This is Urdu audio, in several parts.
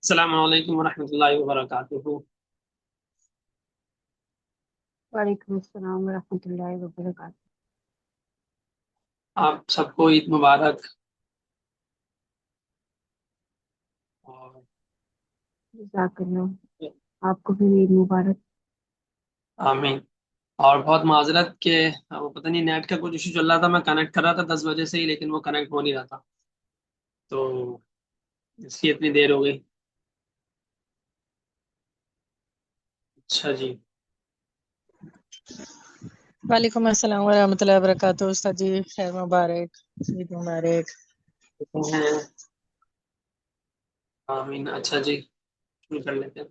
السلام علیکم ورحمۃ اللہ وبرکاتہ۔ وعلیکم السلام ورحمۃ اللہ وبرکاتہ۔ آپ سب کو عید مبارک، اور جزاک اللہ، آپ کو بھی عید مبارک۔ آمین۔ اور بہت معذرت کہ وہ پتہ نہیں نیٹ کا کچھ ایشو چل رہا تھا، میں کنیکٹ کر رہا تھا 10 بجے سے ہی، لیکن وہ کنیکٹ ہو نہیں رہا تھا، تو اس لیے اتنی دیر ہو گئی۔ اچھا جی، وعلیکم السلام ورحمۃ اللہ وبرکاتہ۔ استاد جی خیر مبارک، عید مبارک۔ آمین۔ اچھا جی، شروع کر لیتے ہیں۔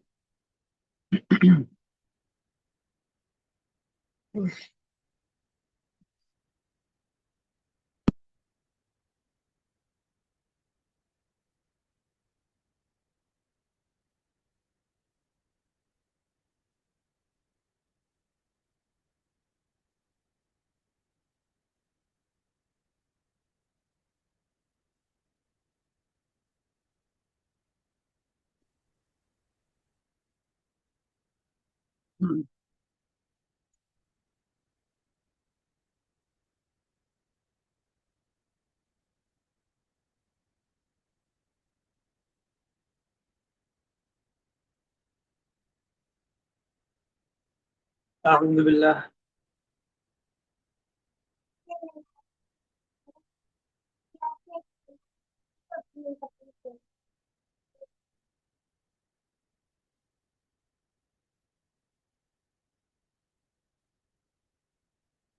اعوذ باللہ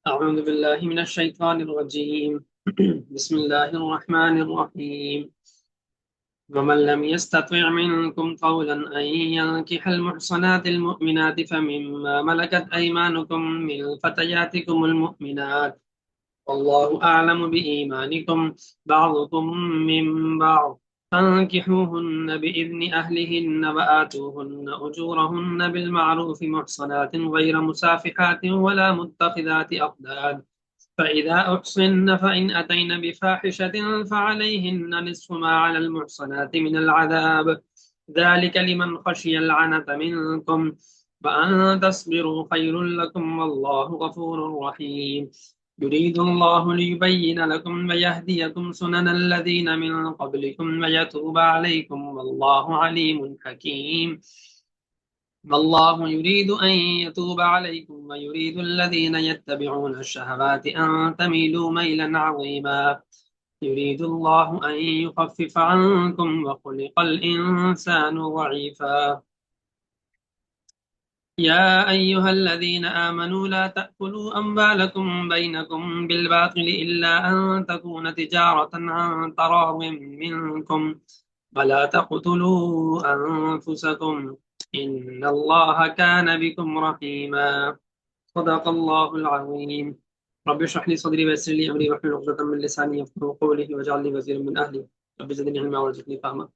اعوذ باللہ من الشیطان الرجیم، بسم اللہ الرحمن الرحیم۔ ومن لم يستطع منكم قولا أن ينكح المحصنات المؤمنات فمما ملكت أيمانكم من فتياتكم المؤمنات والله أعلم بإيمانكم بعضكم من بعض فانكحوهن بإذن أهلهن وآتوهن أجورهن بالمعروف محصنات غير مسافحات ولا متخذات أخدان، فإذا أحصن فإن أتين بفاحشة فعليهن نصف ما على المحصنات من العذاب، ذلك لمن خشي العنة منكم، وأن تصبروا خير لكم والله غفور رحيم، يريد الله ليبين لكم ويهديكم سنن الذين من قبلكم ويتوب عليكم والله عليم حكيم، والله يريد أن يتوب عليكم ويريد الذين يتبعون الشهوات أن تميلوا ميلا عظيما، يريد الله أن يخفف عنكم وخلق الإنسان ضعيفا، يا أيها الذين آمنوا لا تأكلوا أموالكم بينكم بالباطل إلا أن تكون تجارة عن تراض منكم ولا تقتلوا أنفسكم إن الله كان بكم رحيما، صدق الله العظيم۔ رب اشرح لي صدري ويسر لي أمري واحلل عقدة من لساني يفقهوا قولي واجعل لي وزيرا من أهلي رب زدني علما وارزقني فهما۔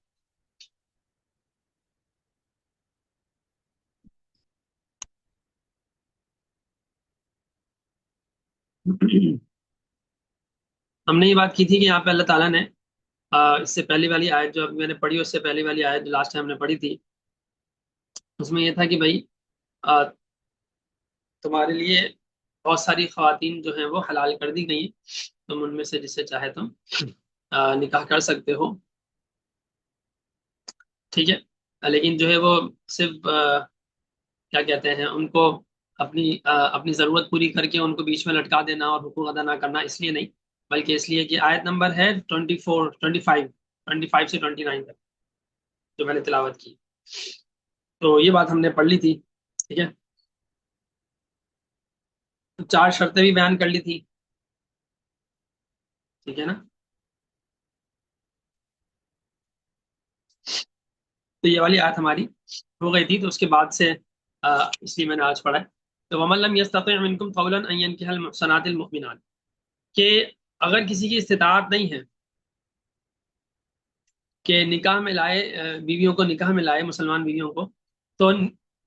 ہم نے یہ بات کی تھی کہ یہاں پہ اللہ تعالیٰ نے اس سے پہلی والی آیت جو میں نے پڑھی، اس سے پہلی والی آیت جو لاسٹ ٹائم نے پڑھی تھی، اس میں یہ تھا کہ بھائی تمہارے لیے بہت ساری خواتین جو ہیں وہ حلال کر دی گئی، تم ان میں سے جسے چاہے تم نکاح کر سکتے ہو، ٹھیک ہے، لیکن جو ہے وہ صرف کیا کہتے ہیں ان کو اپنی ضرورت پوری کر کے ان کو بیچ میں لٹکا دینا اور حقوق ادا نہ کرنا، اس لیے نہیں، بلکہ اس لیے کہ آیت نمبر ہے 25 سے 29 تک جو میں نے تلاوت کی، تو یہ بات ہم نے پڑھ لی تھی، ٹھیک ہے، 4 شرطیں بھی بیان کر لی تھی، ٹھیک ہے نا، تو یہ والی آیت ہماری ہو گئی تھی، تو اس کے بعد سے اس لیے میں نے آج پڑھا ہے۔ تو وَمَن لَّمْ يَسْتَطِعْ مِنكُمْ طَوْلًا أَن يَنكِحَ الْمُحْصَنَاتِ الْمُؤْمِنَاتِ، کہ اگر کسی کی استطاعت نہیں ہے کہ نکاح میں لائے، بیویوں کو نکاح میں لائے، مسلمان بیویوں کو، تو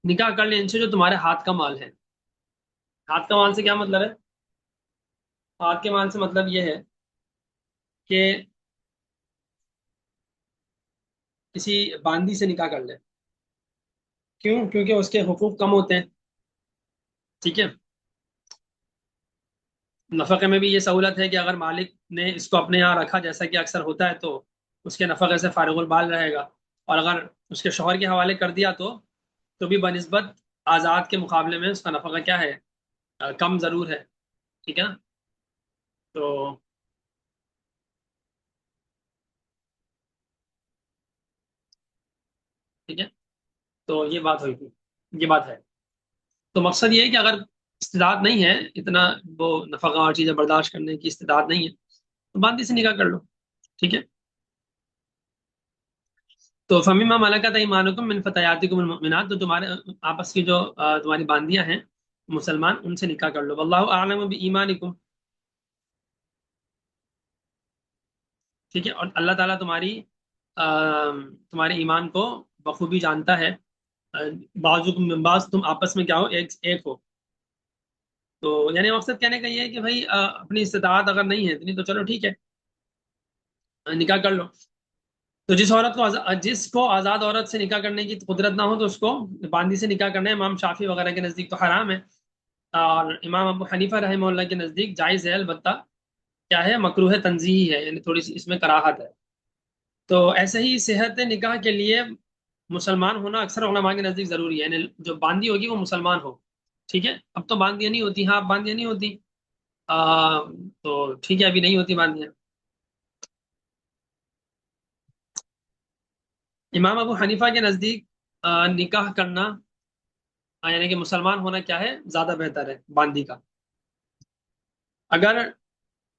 نکاح کر لیں ان سے جو تمہارے ہاتھ کا مال ہے۔ ہاتھ کا مال سے کیا مطلب ہے؟ ہاتھ کے مال سے مطلب یہ ہے کہ کسی باندی سے نکاح کر لے. کیوں؟ کیونکہ اس کے حقوق کم ہوتے ہیں. ٹھیک ہے. نفقے میں بھی یہ سہولت ہے کہ اگر مالک نے اس کو اپنے یہاں رکھا جیسا کہ اکثر ہوتا ہے تو اس کے نفقے سے فارغ البال رہے گا. اور اگر اس کے شوہر کے حوالے کر دیا تو بھی بنسبت آزاد کے مقابلے میں اس کا نفقہ کیا ہے؟ کم ضرور ہے. ٹھیک ہے نا. تو ٹھیک ہے. تو یہ بات ہوئی تھی. یہ بات ہے. تو مقصد یہ ہے کہ اگر استعداد نہیں ہے اتنا، وہ نفقہ اور چیزیں برداشت کرنے کی استعداد نہیں ہے، تو باندی سے نکاح کر لو. ٹھیک ہے. تو فمیما ملکت ایمانکم من فتیاتکم المؤمنات، تو تمہارے آپس کی جو تمہاری باندیاں ہیں مسلمان، ان سے نکاح کر لو. واللہ اعلم بایمانکم. ٹھیک ہے. اور اللہ تعالیٰ تمہارے ایمان کو بخوبی جانتا ہے. بعضکم من بعض، تم آپس میں کیا ہو؟ ایک ہو. تو یعنی مقصد کہنے کا یہ ہے کہ بھائی اپنی استطاعت اگر نہیں ہے اتنی تو چلو ٹھیک ہے، نکاح کر لو. تو جس کو آزاد عورت سے نکاح کرنے کی قدرت نہ ہو تو اس کو باندی سے نکاح کرنا ہے. امام شافی وغیرہ کے نزدیک تو حرام ہے، اور امام ابو حنیفہ رحمہ اللہ کے نزدیک جائز ہے، البتہ کیا ہے؟ مکروہ تنزیہی ہے، یعنی تھوڑی سی اس میں کراہت ہے. تو ایسے ہی صحت نکاح کے لیے مسلمان ہونا اکثر علماء کے نزدیک ضروری ہے، یعنی جو باندی ہوگی وہ مسلمان ہو. ٹھیک ہے. اب تو باندیاں نہیں ہوتی. ہاں، اب باندیاں نہیں ہوتی. تو ٹھیک ہے، ابھی نہیں ہوتی باندیاں. امام ابو حنیفہ کے نزدیک نکاح کرنا یعنی کہ مسلمان ہونا کیا ہے؟ زیادہ بہتر ہے باندی کا. اگر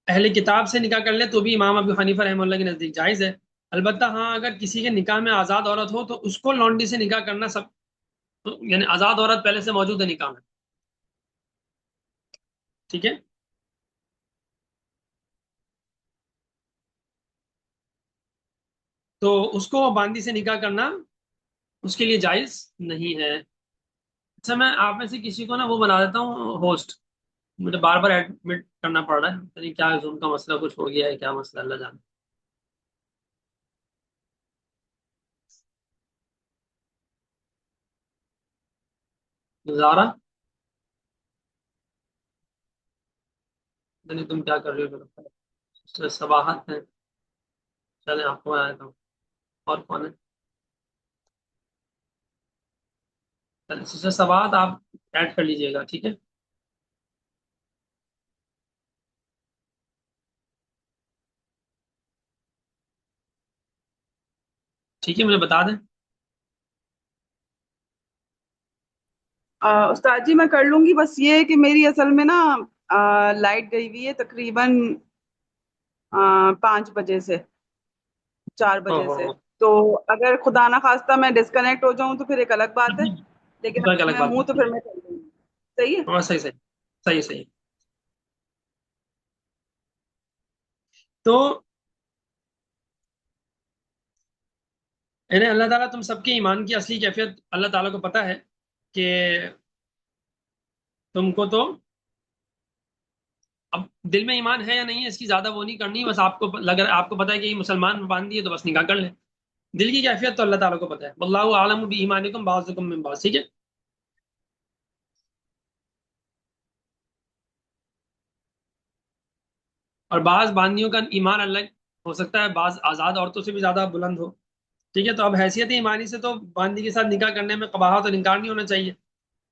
اہل کتاب سے نکاح کر لے تو بھی امام ابو حنیفہ رحمہ اللہ کے نزدیک جائز ہے. البتہ ہاں، اگر کسی کے نکاح میں آزاد عورت ہو تو اس کو لونڈی سے نکاح کرنا یعنی آزاد عورت پہلے سے موجود ہے نکاح میں. ٹھیک ہے. تو اس کو باندی سے نکاح کرنا اس کے لیے جائز نہیں ہے. اچھا، میں آپ میں سے کسی کو نا وہ بنا دیتا ہوں ہوسٹ. مجھے بار بار ایڈمٹ کرنا پڑ رہا ہے، پتہ نہیں کیا زوم کا مسئلہ کچھ ہو گیا ہے، کیا مسئلہ اللہ جانے. زارا، پتہ نہیں تم کیا کر رہی ہو. صباحت ہے. چلیں آپ کو آیا تھا. اور کون ہے؟ چلیں سسٹر صباحت، آپ ایڈ کر لیجئے گا. ٹھیک ہے. ٹھیک ہے، مجھے بتا دیں. استاد جی میں کر لوں گی، بس یہ ہے کہ میری اصل میں نا لائٹ گئی ہوئی ہے تقریباً 5 بجے سے 4 بجے سے. تو اگر خدا نہ خواستہ میں ڈسکنیکٹ ہو جاؤں تو پھر ایک الگ بات ہے، لیکن ایک اگر الگ میں بات ہوں تو ہے. پھر میں کر لوں گی. صحیح ہے. ہاں، صحیح صحیح صحیح صحیح. تو یعنی اللہ تعالیٰ تم سب کے ایمان کی اصلی کیفیت اللہ تعالیٰ کو پتہ ہے کہ تم کو تو اب دل میں ایمان ہے یا نہیں ہے اس کی زیادہ وہ نہیں کرنی. بس آپ کو آپ کو پتہ ہے کہ یہ مسلمان باندھی ہے تو بس نکاح کر لیں. دل کی کیفیت تو اللہ تعالیٰ کو پتہ ہے. واللہ اعلم بایمانکم بعضکم من بعض. ٹھیک ہے. اور بعض باندیوں کا ایمان الگ ہو سکتا ہے، بعض آزاد عورتوں سے بھی زیادہ بلند ہو. ٹھیک ہے. تو اب حیثیت ایمانی سے تو باندی کے ساتھ نکاح کرنے میں قباحت اور انکار نہیں ہونا چاہیے.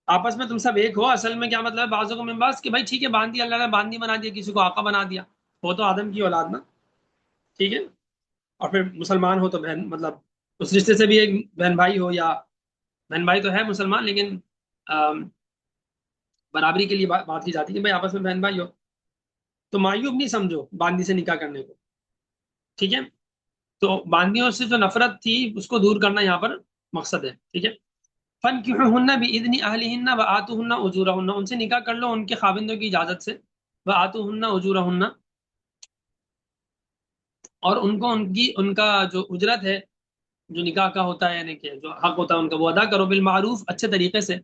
آپس میں تم سب ایک ہو. اصل میں کیا مطلب ہے بعضوں کو من بعض کہ بھائی ٹھیک ہے، باندھی اللہ نے باندھی بنا دیا، کسی کو آقا بنا دیا، وہ تو آدم کی اولاد نا. ٹھیک ہے. اور پھر مسلمان ہو تو بہن، مطلب اس رشتے سے بھی ایک بہن بھائی ہو، یا بہن بھائی تو ہے مسلمان لیکن برابری کے لیے بات کی جاتی ہے کہ بھائی آپس میں بہن بھائی ہو. تو معیوب نہیں سمجھو باندی سے نکاح کرنے کو. ٹھیک ہے. تو باندیوں سے جو نفرت تھی اس کو دور کرنا یہاں پر مقصد ہے. ٹھیک ہے. فَانْكِحُوهُنَّ بِإِذْنِ أَهْلِهِنَّ وَآتُوهُنَّ أُجُورَهُنَّ، ان سے نکاح کر لو ان کے خاوندوں کی اجازت سے. وَآتُوهُنَّ أُجُورَهُنَّ، اور ان کا جو اجرت ہے جو نکاح کا ہوتا ہے، یعنی کہ جو حق ہوتا ہے ان کا، وہ ادا کرو. بالمعروف، اچھے طریقے سے.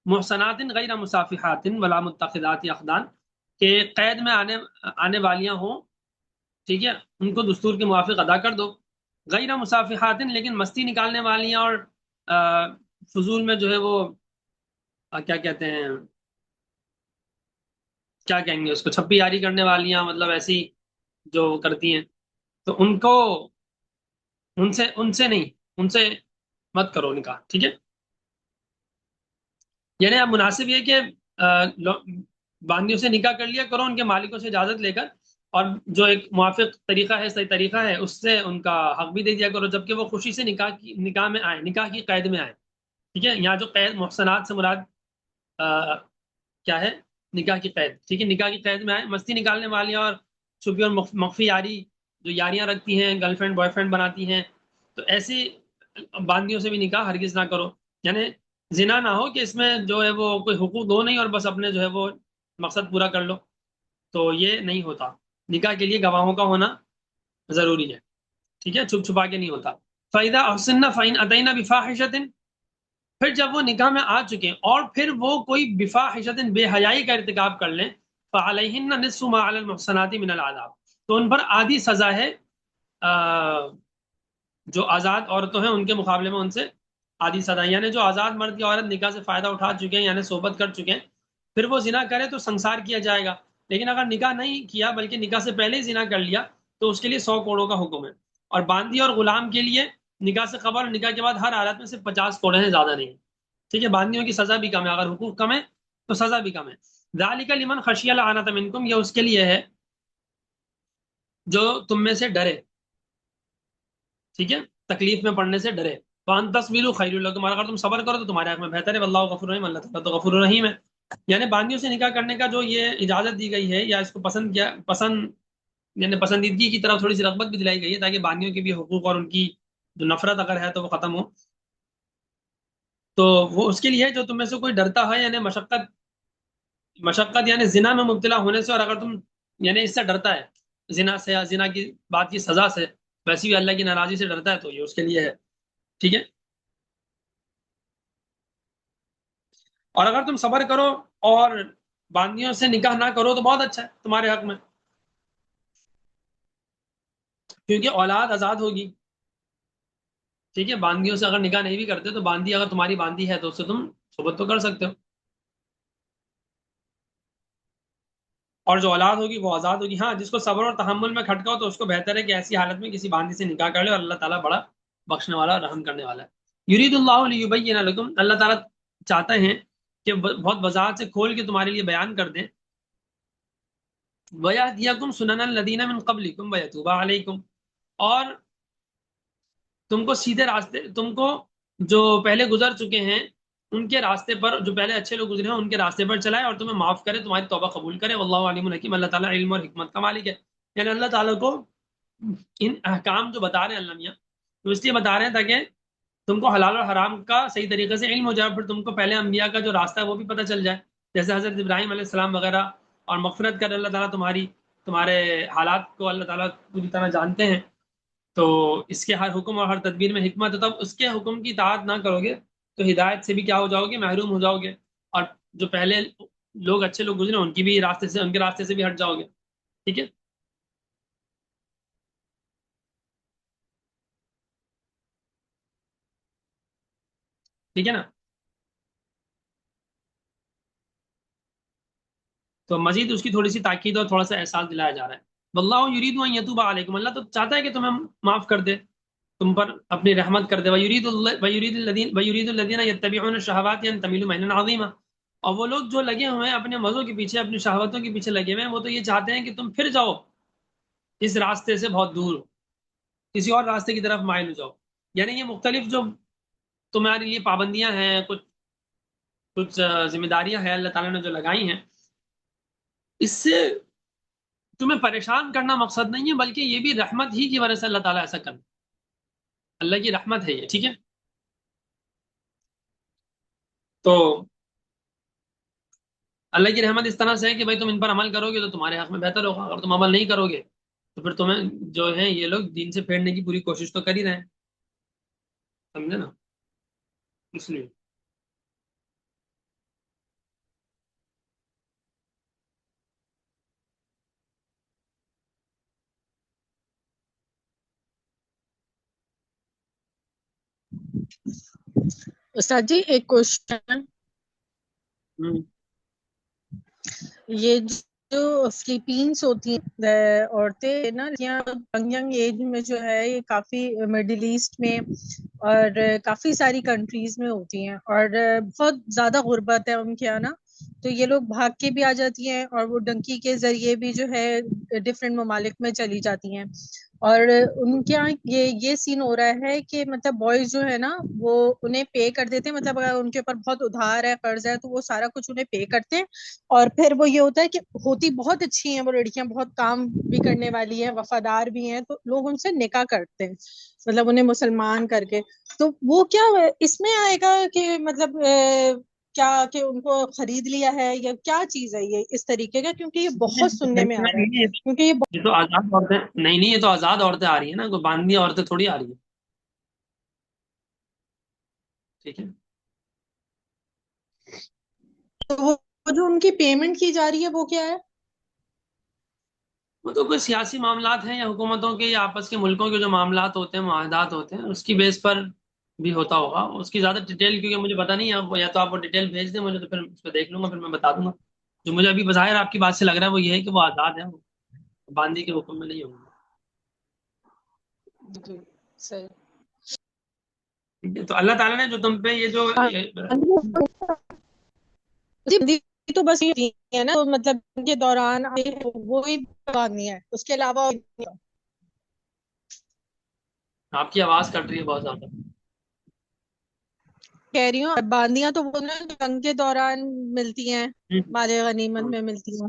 محسنات غیر مصافحات ولا متخذات اخدان، کہ قید میں آنے والیاں ہوں، ٹھیک ہے، ان کو دستور کے موافق ادا کر دو، غیر مصافحات، لیکن مستی نکالنے والیاں اور فضول میں جو ہے وہ کیا کہتے ہیں، کیا کہیں گے اس کو، چھپی یاری کرنے والیاں، مطلب ایسی جو کرتی ہیں، تو ان سے نہیں، ان سے مت کرو نکاح، ٹھیک ہے. یعنی اب مناسب یہ کہ باندیوں سے نکاح کر لیا کرو ان کے مالکوں سے اجازت لے کر، اور جو ایک موافق طریقہ ہے، صحیح طریقہ ہے، اس سے ان کا حق بھی دے دیا کرو، جبکہ وہ خوشی سے نکاح میں آئے، نکاح کی قید میں آئے، ٹھیک ہے. یہاں جو قید محسنات سے مراد کیا ہے، نکاح کی قید، ٹھیک ہے، نکاح کی قید میں آئے، مستی نکالنے والی اور چھپی اور مخفی یاری جو یاریاں رکھتی ہیں، گرل فرینڈ بوائے فرینڈ بناتی ہیں، تو ایسی باندیوں سے بھی نکاح ہرگز نہ کرو. یعنی زنا نہ ہو کہ اس میں جو ہے وہ کوئی حقوق دو نہیں اور بس اپنے جو ہے وہ مقصد پورا کر لو، تو یہ نہیں ہوتا. نکاح کے لیے گواہوں کا ہونا ضروری ہے، ٹھیک ہے، چھپ چھپا کے نہیں ہوتا. فَإِذَا أَحْسِنَّ فَإِنْ أَتَيْنَ بِفَاحِشَةٍ، پھر جب وہ نکاح میں آ چکے اور پھر وہ کوئی بفاحشۃ بے حیائی کا ارتکاب کر لیں، فعلیہن نصف ما علی المحصنات من العذاب، تو ان پر آدھی سزا ہے جو آزاد عورتوں ہیں ان کے مقابلے میں ان سے آدھی سزا. یعنی جو آزاد مرد یا عورت نکاح سے فائدہ اٹھا چکے ہیں، یعنی صحبت کر چکے ہیں، پھر وہ زنا کرے تو سنسار کیا جائے گا. لیکن اگر نکاح نہیں کیا بلکہ نکاح سے پہلے ہی زنا کر لیا تو اس کے لیے 100 کوڑوں کا حکم ہے. اور باندی اور غلام کے لیے نکاح سے قبل اور نکاح کے بعد ہر حالت میں صرف 50 کوڑے ہیں، زیادہ نہیں. ٹھیک ہے، باندیوں کی سزا بھی کم ہے، اگر حقوق کم ہے تو سزا بھی کم ہے. ذالک لمن خشی العنۃ منکم، یہ اس کے لیے ہے جو تم میں سے ڈرے، ٹھیک ہے، تکلیف میں پڑنے سے ڈرے. وان تصبروا خیر لکم، اگر تم صبر کرو تو تمہارے حق میں بہتر ہے، واللہ غفور رحیم، اللہ تعالیٰ تو غفور رحیم ہے. یعنی باندیوں سے نکاح کرنے کا جو یہ اجازت دی گئی ہے یا اس کو پسند یعنی پسندیدگی کی طرف تھوڑی سی رغبت بھی دلائی گئی ہے تاکہ باندیوں کے بھی حقوق اور ان کی جو نفرت اگر ہے تو وہ ختم ہو. تو وہ اس کے لیے ہے جو تم میں سے کوئی ڈرتا ہے، یعنی مشقت یعنی زنا میں مبتلا ہونے سے، اور اگر تم یعنی اس سے ڈرتا ہے زنا سے یا زنا کی بات کی سزا سے، ویسی بھی اللہ کی ناراضی سے ڈرتا ہے، تو یہ اس کے لیے ہے، ٹھیک ہے. اور اگر تم صبر کرو اور باندیوں سے نکاح نہ کرو تو بہت اچھا ہے تمہارے حق میں، کیونکہ اولاد آزاد ہوگی، ٹھیک ہے. باندیوں سے اگر نکاح نہیں بھی کرتے تو باندی اگر تمہاری باندی ہے تو اس سے تم صحبت تو کر سکتے ہو، اور جو اولاد ہوگی وہ آزاد ہوگی. ہاں، جس کو صبر اور تحمل میں کھٹکا ہو تو اس کو بہتر ہے کہ ایسی حالت میں کسی باندی سے نکاح کر لے، اور اللہ تعالیٰ بڑا بخشنے والا، رحم کرنے والا ہے. یرید اللہ لیبین لکم، اللہ تعالیٰ چاہتے ہیں کہ بہت وضاحت سے کھول کے تمہارے لیے بیان کر دیں. وَيَهْدِيَكُمْ سُنَنَ الَّذِينَ مِن قَبْلِكُمْ وَيَتُوبَ عَلَيْكُمْ، اور تم کو سیدھے راستے، تم کو جو پہلے گزر چکے ہیں ان کے راستے پر، جو پہلے اچھے لوگ گزرے ہیں ان کے راستے پر چلائے اور تمہیں معاف کرے، تمہاری توبہ قبول کرے. واللہ علیم الحکیم، اللہ تعالیٰ علم اور حکمت کا مالک ہے. یعنی اللہ تعالیٰ کو ان احکام جو بتا رہے ہیں اللہ میاں، تو اس لیے بتا رہے ہیں تاکہ تم کو حلال اور حرام کا صحیح طریقے سے علم ہو جائے، پھر تم کو پہلے انبیاء کا جو راستہ ہے وہ بھی پتہ چل جائے، جیسے حضرت ابراہیم علیہ السلام وغیرہ. اور مغفرت کر اللہ تعالیٰ تمہارے حالات کو اللہ تعالیٰ پوری طرح جانتے ہیں، تو اس کے ہر حکم اور ہر تدبیر میں حکمت ہے. تب اس کے حکم کی اطاعت نہ کرو گے تو ہدایت سے بھی کیا ہو جاؤ گے، محروم ہو جاؤ گے، اور جو پہلے لوگ اچھے لوگ گزرے ان کی بھی راستے سے، ان کے راستے سے بھی ہٹ جاؤ گے، ٹھیک ہے. ٹھیک ہے نا. تو مزید اس کی تھوڑی سی تاکید اور تھوڑا سا احساس دلایا جا رہا ہے. واللہ یرید ان یتوب علیکم، اللہ تو چاہتا ہے کہ تمہیں معاف کر دے، تم پر اپنی رحمت کر دے. وَيُرِيدُ الَّذِينَ يَتَّبِعُونَ الشَّهَوَاتِ أَن تَمِيلُوا مَيْلًا عَظِيمًا، اور وہ لوگ جو لگے ہوئے ہیں اپنے مزوں کے پیچھے، اپنی شہوتوں کے پیچھے لگے ہوئے ہیں، وہ تو یہ چاہتے ہیں کہ تم پھر جاؤ اس راستے سے بہت دور، کسی اور راستے کی طرف مائل ہو جاؤ. یعنی یہ مختلف جو تمہارے لیے پابندیاں ہیں، کچھ ذمہ داریاں ہیں اللہ تعالیٰ نے جو لگائی ہیں، اس سے تمہیں پریشان کرنا مقصد نہیں ہے، بلکہ یہ بھی رحمت ہی کی وجہ سے اللہ تعالیٰ ایسا کرنا، اللہ کی رحمت ہے یہ، ٹھیک ہے. تو اللہ کی رحمت اس طرح سے ہے کہ بھائی تم ان پر عمل کرو گے تو تمہارے حق میں بہتر ہوگا، اگر تم عمل نہیں کرو گے تو پھر تمہیں جو ہے یہ لوگ دین سے پھیرنے کی پوری کوشش تو کر ہی رہے ہیں، سمجھے نا، اس لیے. استاد جی ایک کوشچن، یہ جو فلپینس ہوتی ہیں عورتیں نا ینگ ایج میں جو ہے یہ کافی مڈل ایسٹ میں اور کافی ساری کنٹریز میں ہوتی ہیں اور بہت زیادہ غربت ہے ان کے یہاں نا، تو یہ لوگ بھاگ کے بھی آ جاتی ہیں اور وہ ڈنکی کے ذریعے بھی جو ہے ڈفرینٹ ممالک میں چلی جاتی ہیں، اور ان کے یہاں یہ سین ہو رہا ہے کہ مطلب بوائز جو ہے نا وہ انہیں پے کر دیتے ہیں، مطلب اگر ان کے اوپر بہت ادھار ہے قرض ہے تو وہ سارا کچھ انہیں پے کرتے ہیں، اور پھر وہ یہ ہوتا ہے کہ ہوتی بہت اچھی ہیں وہ لڑکیاں، بہت کام بھی کرنے والی ہیں، وفادار بھی ہیں، تو لوگ ان سے نکاح کرتے ہیں مطلب انہیں مسلمان کر کے، تو وہ کیا اس میں آئے گا کہ مطلب کیا کہ ان کو خرید لیا ہے یا کیا چیز ہے یہ اس طریقے کا، کیونکہ یہ بہت سننے میں آ رہا ہے، کیونکہ یہ تو آزاد عورتیں نہیں، یہ تو آزاد عورتیں آ رہی ہیں نا، کوئی باندھی عورتیں تھوڑی آ رہی ہیں، ٹھیک ہے؟ تو وہ جو ان کی پیمنٹ کی جا رہی ہے وہ کیا ہے؟ وہ تو کوئی سیاسی معاملات ہیں یا حکومتوں کے یا آپس کے ملکوں کے جو معاملات ہوتے ہیں، معاہدات ہوتے ہیں، اس کی بیس پر بھی ہوتا ہوگا، اس کی زیادہ ڈیٹیل کیونکہ مجھے پتا نہیں ہے، یا تو آپ وہ ڈیٹیل بھیج دیں مجھے تو پھر اس پہ دیکھ لوں گا، پھر میں بتا دوں گا۔ جو مجھے ابھی بظاہر آپ کی بات سے لگ رہا ہے وہ یہ ہے کہ وہ آزاد ہیں، وہ باندھی کے حکم میں نہیں ہوں گے۔ جی صحیح۔ تو اللہ تعالیٰ نے جو تم پہ یہ جو جی تو بس یہ ہے نا مطلب ان کے دوران وہی باندھنی ہے، اس کے علاوہ آپ کی آواز کٹ رہی ہے بہت زیادہ۔ کہہ رہی ہوں باندیاں تو وہ نا جنگ کے دوران ملتی ہیں، مال غنیمت میں ملتی ہیں،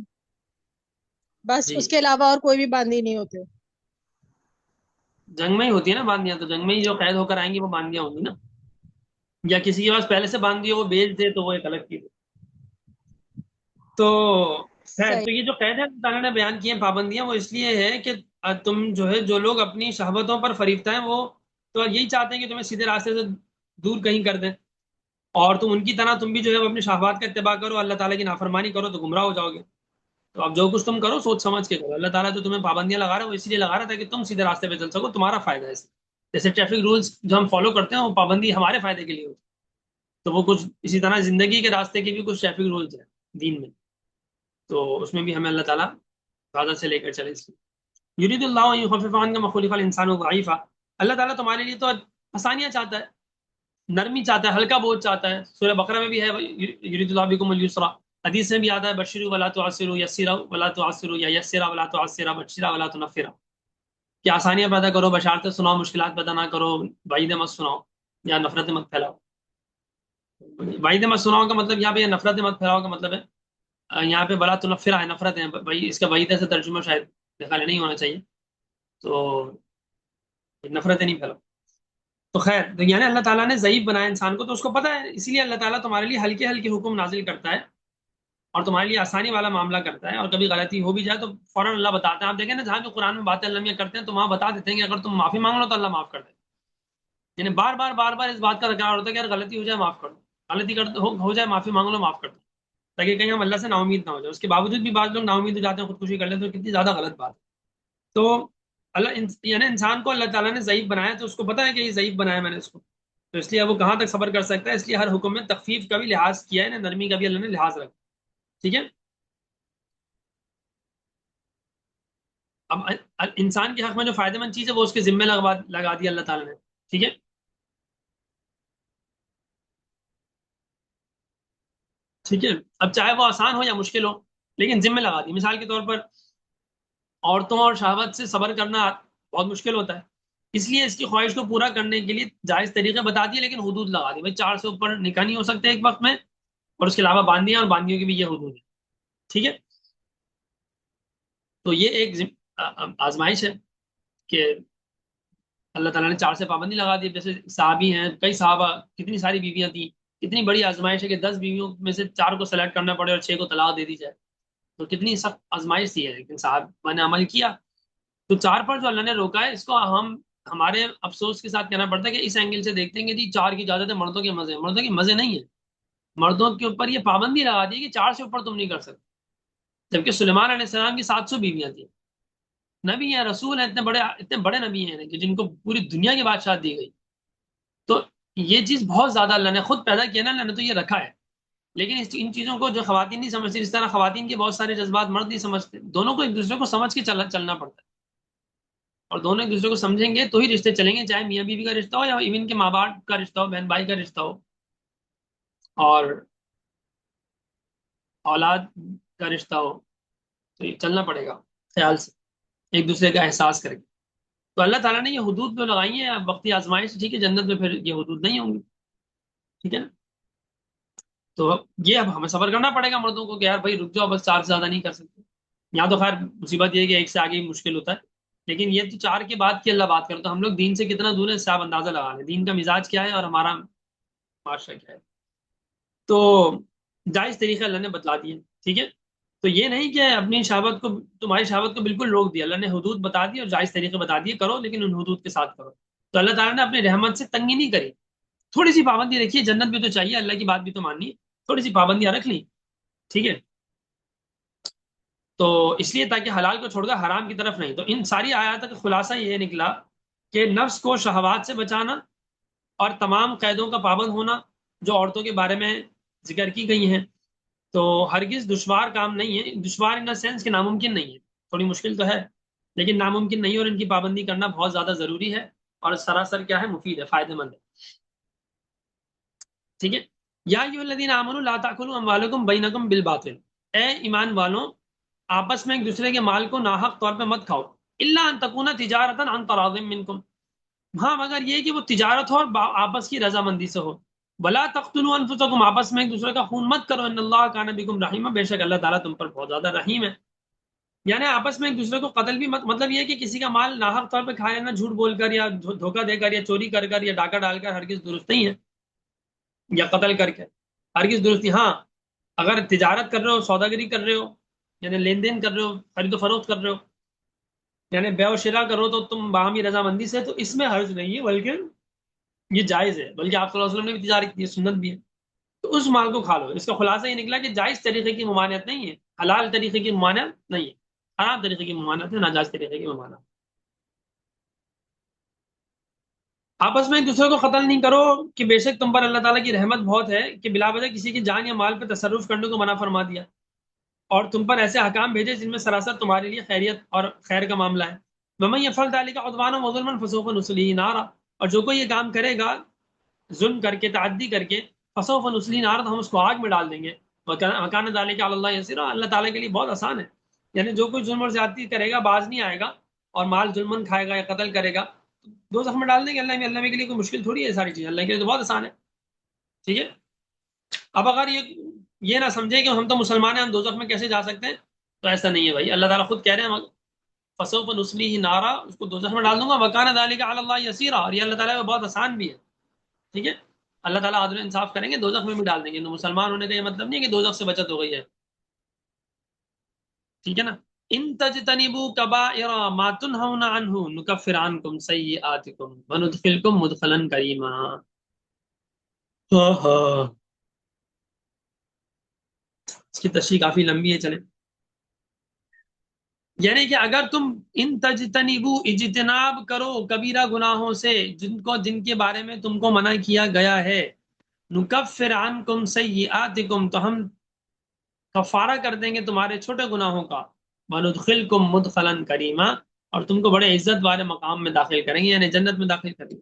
بس جی اس کے علاوہ اور کوئی بھی باندھی نہیں ہوتے۔ جنگ میں ہی ہوتی ہے نا باندیاں، تو جنگ میں ہی جو قید ہو کر آئیں گی وہ باندیاں ہوں گی نا، یا کسی کے پاس پہلے سے باندھی ہو وہ بیچ دے تو وہ ایک الگ چیز ہے۔ تو خیر، تو یہ جو قید ہے اللہ تعالیٰ نے بیان کی ہیں پابندیاں، وہ اس لیے ہے کہ تم جو ہے جو لوگ اپنی شہوتوں پر فریفتہ ہیں وہ تو یہی چاہتے ہیں کہ تمہیں سیدھے راستے سے دور کہیں کر دیں، اور تم ان کی طرح تم بھی جو ہے اپنی شہوات کا اتباع کرو، اللہ تعالیٰ کی نافرمانی کرو تو گمراہ ہو جاؤ گے۔ تو اب جو کچھ تم کرو سوچ سمجھ کے کرو، اللہ تعالیٰ جو تمہیں پابندیاں لگا رہا ہے وہ اس لیے لگا رہا تھا کہ تم سیدھے راستے پہ چل سکو، تمہارا فائدہ ہے اس میں۔ جیسے ٹریفک رولز جو ہم فالو کرتے ہیں وہ پابندی ہمارے فائدے کے لیے ہوتی ہے، تو وہ کچھ اسی طرح زندگی کے راستے کے بھی کچھ ٹریفک رولز ہیں دین میں، تو اس میں بھی ہمیں اللہ تعالیٰ حفاظت سے لے کر چلے۔ اس لیے یرید اللہ ان یخفف عنکم خلق الانسان ضعیفا، اللہ تعالیٰ تمہارے لیے تو آسانیاں چاہتا ہے، نرمی چاہتا ہے، ہلکا بوجھ چاہتا ہے۔ سورہ بقرہ میں بھی ہے یرید اللہ بکم اليسر، حدیث میں بھی آتا ہے بشروا ولا تعسروا، یسرا ولا تعسروا، یا یسرا ولا تعسرا، بشرا ولا تنفرا، کہ آسانیاں پیدا کرو، بشارتیں سناؤ، مشکلات پیدا نہ کرو، وعید مت سناؤ یا نفرت مت پھیلاؤ۔ وعید مت سناؤ کا مطلب یہاں پہ یہ نفرت مت پھیلاؤ کا مطلب ہے یہاں پہ بلا تنفرا ہے، نفرت ہے بھائی، اس کا وعید سے ترجمہ شاید خیال نہیں ہونا چاہیے، تو نفرتیں نہیں پھیلاؤ۔ تو خیر، یعنی اللہ تعالیٰ نے ضعیف بنایا انسان کو، تو اس کو پتہ ہے، اسی لیے اللہ تعالیٰ تمہارے لیے ہلکے ہلکے حکم نازل کرتا ہے اور تمہارے لیے آسانی والا معاملہ کرتا ہے، اور کبھی غلطی ہو بھی جائے تو فوراً اللہ بتاتا ہے۔ آپ دیکھیں نا جہاں جو قرآن میں باتیں اللہ میاں کرتے ہیں تو وہاں بتا دیتے ہیں کہ اگر تم معافی مانگ لو تو اللہ معاف کر دے، یعنی بار بار اس بات کا تکرار ہوتا ہے کہ اگر غلطی ہو جائے معاف کر دو، غلطی ہو جائے معافی مانگ لو، معاف کر دو، تاکہ کہیں ہم اللہ سے نا امید نہ ہو جائے۔ اس کے باوجود بھی بعض لوگ نا امید ہو جاتے ہیں، خودکشی کر لیتے ہیں، تو کتنی زیادہ غلط بات ہے۔ تو یعنی انسان کو اللہ تعالیٰ نے ضعیف بنایا، تو اس کو پتہ ہے کہ یہ ضعیف بنایا میں نے اس کو، تو اس لیے وہ کہاں تک صبر کر سکتا ہے، اس لیے ہر حکم میں تخفیف کا بھی لحاظ کیا ہے، نرمی کا بھی اللہ نے لحاظ رکھا، ٹھیک ہے۔ اب انسان کے حق میں جو فائدہ مند چیز ہے وہ اس کے ذمہ لگا دی اللہ تعالیٰ نے، ٹھیک ہے۔ ٹھیک ہے، اب چاہے وہ آسان ہو یا مشکل ہو لیکن ذمہ لگا دی۔ مثال کے طور پر عورتوں اور شہوت سے صبر کرنا بہت مشکل ہوتا ہے، اس لیے اس کی خواہش کو پورا کرنے کے لیے جائز طریقے بتا دیے، لیکن حدود لگا دی، بھائی 4 سے اوپر نکاح نہیں ہو سکتے ایک وقت میں، اور اس کے علاوہ باندیاں، اور باندیوں کی بھی یہ حدود ہے، ٹھیک ہے۔ تو یہ ایک آزمائش ہے کہ اللہ تعالیٰ نے 4 سے پابندی لگا دی۔ جیسے صحابی ہیں، کئی صحابہ، کتنی ساری بیویاں تھیں، کتنی بڑی آزمائش ہے کہ 10 بیویوں میں سے 4 کو سلیکٹ کرنا پڑے اور 6 کو طلاق دے دی جائے، تو کتنی سخت آزمائش تھی ہے، لیکن صحابہ نے عمل کیا۔ تو 4 پر جو اللہ نے روکا ہے، اس کو ہمارے افسوس کے ساتھ کہنا پڑتا ہے کہ اس اینگل سے دیکھتے ہیں کہ جی 4 کی اجازت ہے، مردوں کے مزے ہیں، مردوں کے مزے نہیں ہیں، مردوں کے اوپر یہ پابندی لگا دی کہ 4 سے اوپر تم نہیں کر سکتے، جبکہ سلیمان علیہ السلام کی 700 بیویاں تھیں، نبی ہیں، رسول ہیں، اتنے بڑے نبی ہیں کہ جن کو پوری دنیا کی بادشاہت دی گئی، تو یہ چیز بہت زیادہ اللہ نے خود پیدا کیا نا، اللہ نے تو یہ رکھا ہے، لیکن ان چیزوں کو جو خواتین نہیں سمجھتی، اس طرح خواتین کے بہت سارے جذبات مرد نہیں سمجھتے، دونوں کو ایک دوسرے کو سمجھ کے چلنا پڑتا ہے، اور دونوں ایک دوسرے کو سمجھیں گے تو ہی رشتے چلیں گے، چاہے میاں بیوی کا رشتہ ہو یا ایون کے ماں باپ کا رشتہ ہو، بہن بھائی کا رشتہ ہو، اور اولاد کا رشتہ ہو، تو یہ چلنا پڑے گا خیال سے، ایک دوسرے کا احساس کریں گے۔ تو اللہ تعالیٰ نے یہ حدود جو لگائی ہیں وقتی آزمائش، ٹھیک ہے، جنت میں پھر یہ حدود نہیں ہوں گی، ٹھیک ہے نا؟ تو یہ اب ہمیں صبر کرنا پڑے گا مردوں کو کہ یار بھائی رک جاؤ، بس 4 سے زیادہ نہیں کر سکتے۔ یہاں تو خیر مصیبت یہ ہے کہ 1 سے آگے ہی مشکل ہوتا ہے، لیکن یہ تو 4 کے بعد کی اللہ بات کرو، تو ہم لوگ دین سے کتنا دور ہے، اس سے آپ اندازہ لگا لیں دین کا مزاج کیا ہے اور ہمارا معاشرہ کیا ہے۔ تو جائز طریقے اللہ نے بتلا دیے، ٹھیک ہے، تو یہ نہیں کہ اپنی شہوت کو، تمہاری شہوت کو بالکل روک دیا، اللہ نے حدود بتا دی اور جائز طریقے بتا دیے، کرو لیکن ان حدود کے ساتھ کرو۔ تو اللہ تعالیٰ نے اپنی رحمت سے تنگی نہیں کری، تھوڑی سی پابندی رکھی ہے، جنت بھی تو چاہیے، اللہ کی بات بھی تو ماننی ہے، تھوڑی سی پابندیاں رکھ لی، ٹھیک ہے، تو اس لیے تاکہ حلال کو چھوڑ کر حرام کی طرف نہیں۔ تو ان ساری آیات کا خلاصہ یہ نکلا کہ نفس کو شہوات سے بچانا اور تمام قیدوں کا پابند ہونا جو عورتوں کے بارے میں ذکر کی گئی ہیں، تو ہرگز دشوار کام نہیں ہے، دشوار ان سینس کہ ناممکن نہیں ہے، تھوڑی مشکل تو ہے لیکن ناممکن نہیں ہے، اور ان کی پابندی کرنا بہت زیادہ ضروری ہے، اور سراسر کیا ہے، مفید ہے، فائدہ مند ہے، ٹھیک ہے۔ یا ایھا الذین آمنوا لا تأکلوا اموالکم بینکم بالباطل، اے ایمان والوں آپس میں ایک دوسرے کے مال کو ناحق طور پہ مت کھاؤ، الا ان تکون تجارتا عن تراض منکم، ہاں مگر یہ کہ وہ تجارت ہو اور آپس کی رضامندی سے ہو، ولا تقتلوا انفسکم، آپس میں ایک دوسرے کا خون مت کرو، ان اللہ کان بکم رحیما، بے شک اللہ تعالیٰ تم پر بہت زیادہ رحیم ہے۔ یعنی آپس میں ایک دوسرے کو قتل بھی مت، مطلب یہ کہ کسی کا مال ناحق طور پہ کھا لینا، جھوٹ بول کر یا دھوکہ دے کر یا چوری کر کر یا ڈاکہ ڈال کر ہرگز درست نہیں ہے، یا قتل کر کے ہرگز درست نہیں۔ ہاں اگر تجارت کر رہے ہو، سوداگری کر رہے ہو، یعنی لین دین کر رہے ہو، خرید و فروخت کر رہے ہو، یعنی بیع و شراء کرو تو تم باہمی رضامندی سے، تو اس میں حرج نہیں ہے، بلکہ یہ جائز ہے، بلکہ آپ صلی اللہ علیہ وسلم نے بھی تجارت کی ہے، سنت بھی ہے، تو اس مال کو کھا لو۔ اس کا خلاصہ یہ نکلا کہ جائز طریقے کی ممانعت نہیں ہے، حلال طریقے کی ممانعت نہیں ہے، حرام طریقے کی ممانعت ہے، ناجائز طریقے کی ممانعت۔ آپس میں ایک دوسرے کو قتل نہیں کرو کہ بے شک تم پر اللہ تعالیٰ کی رحمت بہت ہے کہ بلا وجہ کسی کی جان یا مال پہ تصرف کرنے کو منع فرما دیا، اور تم پر ایسے احکام بھیجے جن میں سراسر تمہارے لیے خیریت اور خیر کا معاملہ ہے۔ وَمَن يَفْعَلْ ذَلِكَ عُدْوَانًا وَظُلْمًا فَسَوْفَ نُصْلِيهِ نَارًا، اور جو کوئی یہ کام کرے گا ظلم کر کے، تعدی کر کے، فَسَوْفَ نُصْلِيهِ نَارًا، ہم اس کو آگ میں ڈال دیں گے، وَكَانَ ذَلِكَ عَلَى اللَّهِ يَسِيرًا، اللہ تعالیٰ کے لیے بہت آسان ہے۔ یعنی جو کوئی ظلم اور زیادتی کرے گا، باز نہیں آئے گا اور مال ظلمن کھائے گا یا قتل کرے گا، دو زخم میں ڈال دیں گے، اللہ میں کے لیے کوئی مشکل تھوڑی ہے، یہ ساری چیزیں اللہ کے لیے تو بہت آسان ہے، ٹھیک ہے۔ اب اگر یہ نہ سمجھے کہ ہم تو مسلمان ہیں، ہم دوزخ میں کیسے جا سکتے ہیں، تو ایسا نہیں ہے بھائی، اللہ تعالیٰ خود کہہ رہے ہیں فَسَوْفَ نُصْلِيهِ نَارًا، اس کو دوزخ میں ڈال دوں گا، وَكَانَ ذَلِكَ عَلَى اللَّهِ يَسِيرًا، اور یہ اللہ تعالیٰ کا بہت آسان بھی ہے، ٹھیک ہے۔ اللہ تعالیٰ عدل و انصاف کریں گے، دوزخ میں بھی ڈال دیں گے، تو مسلمان ہونے کا یہ مطلب نہیں ہے کہ دوزخ سے بچت ہو گئی ہے، ٹھیک ہے نا۔ ان تجتنبوا کبائر ما تنہون عنہ نکفر عنکم سیئاتکم وندخلکم مدخلا کریما۔ اس کی تشریح کافی لمبی ہے، چلیں، یعنی کہ اگر تم ان تجتنبوا، اجتناب کرو کبیرہ گناہوں سے جن کے بارے میں تم کو منع کیا گیا ہے، نکفر عنکم سیئاتکم، تو ہم کفارہ کر دیں گے تمہارے چھوٹے گناہوں کا، وندخلکم مدخلا کریما، اور تم کو بڑے عزت والے مقام میں داخل کریں گے، یعنی جنت میں داخل کریں گے۔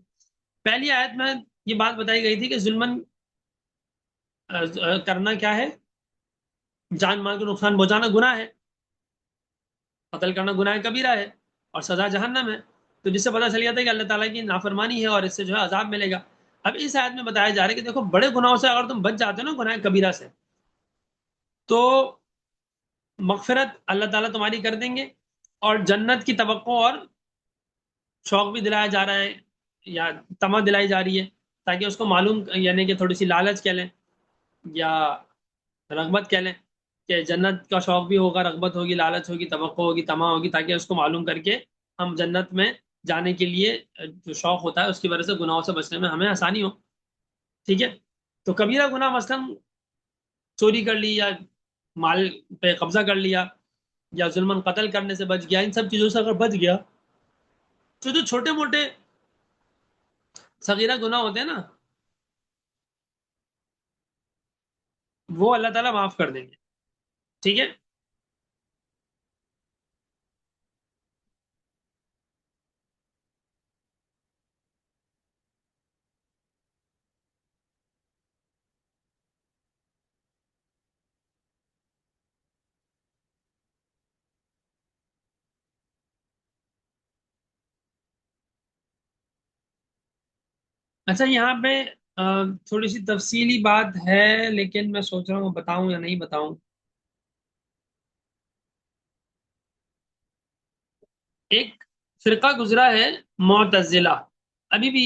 پہلی آیت میں یہ بات بتائی گئی تھی کہ ظلمن کرنا کیا ہے، جان مال کو نقصان پہنچانا گناہ ہے، قتل کرنا گناہ کبیرہ ہے اور سزا جہنم ہے، تو جس سے پتہ چل جاتا ہے کہ اللہ تعالیٰ کی نافرمانی ہے اور اس سے جو ہے عذاب ملے گا۔ اب اس آیت میں بتایا جا رہا ہے کہ دیکھو بڑے گناہوں سے اگر تم بچ جاتے ہو نا، گناہ کبیرہ سے، تو مغفرت اللہ تعالیٰ تمہاری کر دیں گے، اور جنت کی توقع اور شوق بھی دلایا جا رہا ہے، یا تمہ دلائی جا رہی ہے، تاکہ اس کو معلوم، یعنی کہ تھوڑی سی لالچ کہہ لیں یا رغبت کہہ لیں، کہ جنت کا شوق بھی ہوگا، رغبت ہوگی، لالچ ہوگی، توقع ہوگی، تمہ ہوگی، تاکہ اس کو معلوم کر کے ہم جنت میں جانے کے لیے جو شوق ہوتا ہے اس کی وجہ سے گناہوں سے بچنے میں ہمیں آسانی ہو، ٹھیک ہے۔ تو کبیرہ گناہ مثلاً چوری کر لی، یا مال پہ قبضہ کر لیا، یا ظلمن قتل کرنے سے بچ گیا، ان سب چیزوں سے اگر بچ گیا، تو جو چھوٹے موٹے صغیرہ گناہ ہوتے ہیں نا، وہ اللہ تعالیٰ معاف کر دیں گے. ٹھیک ہے. اچھا یہاں پہ تھوڑی سی تفصیلی بات ہے، لیکن میں سوچ رہا ہوں بتاؤں یا نہیں بتاؤں. ایک فرقہ گزرا ہے معتزلہ، ابھی بھی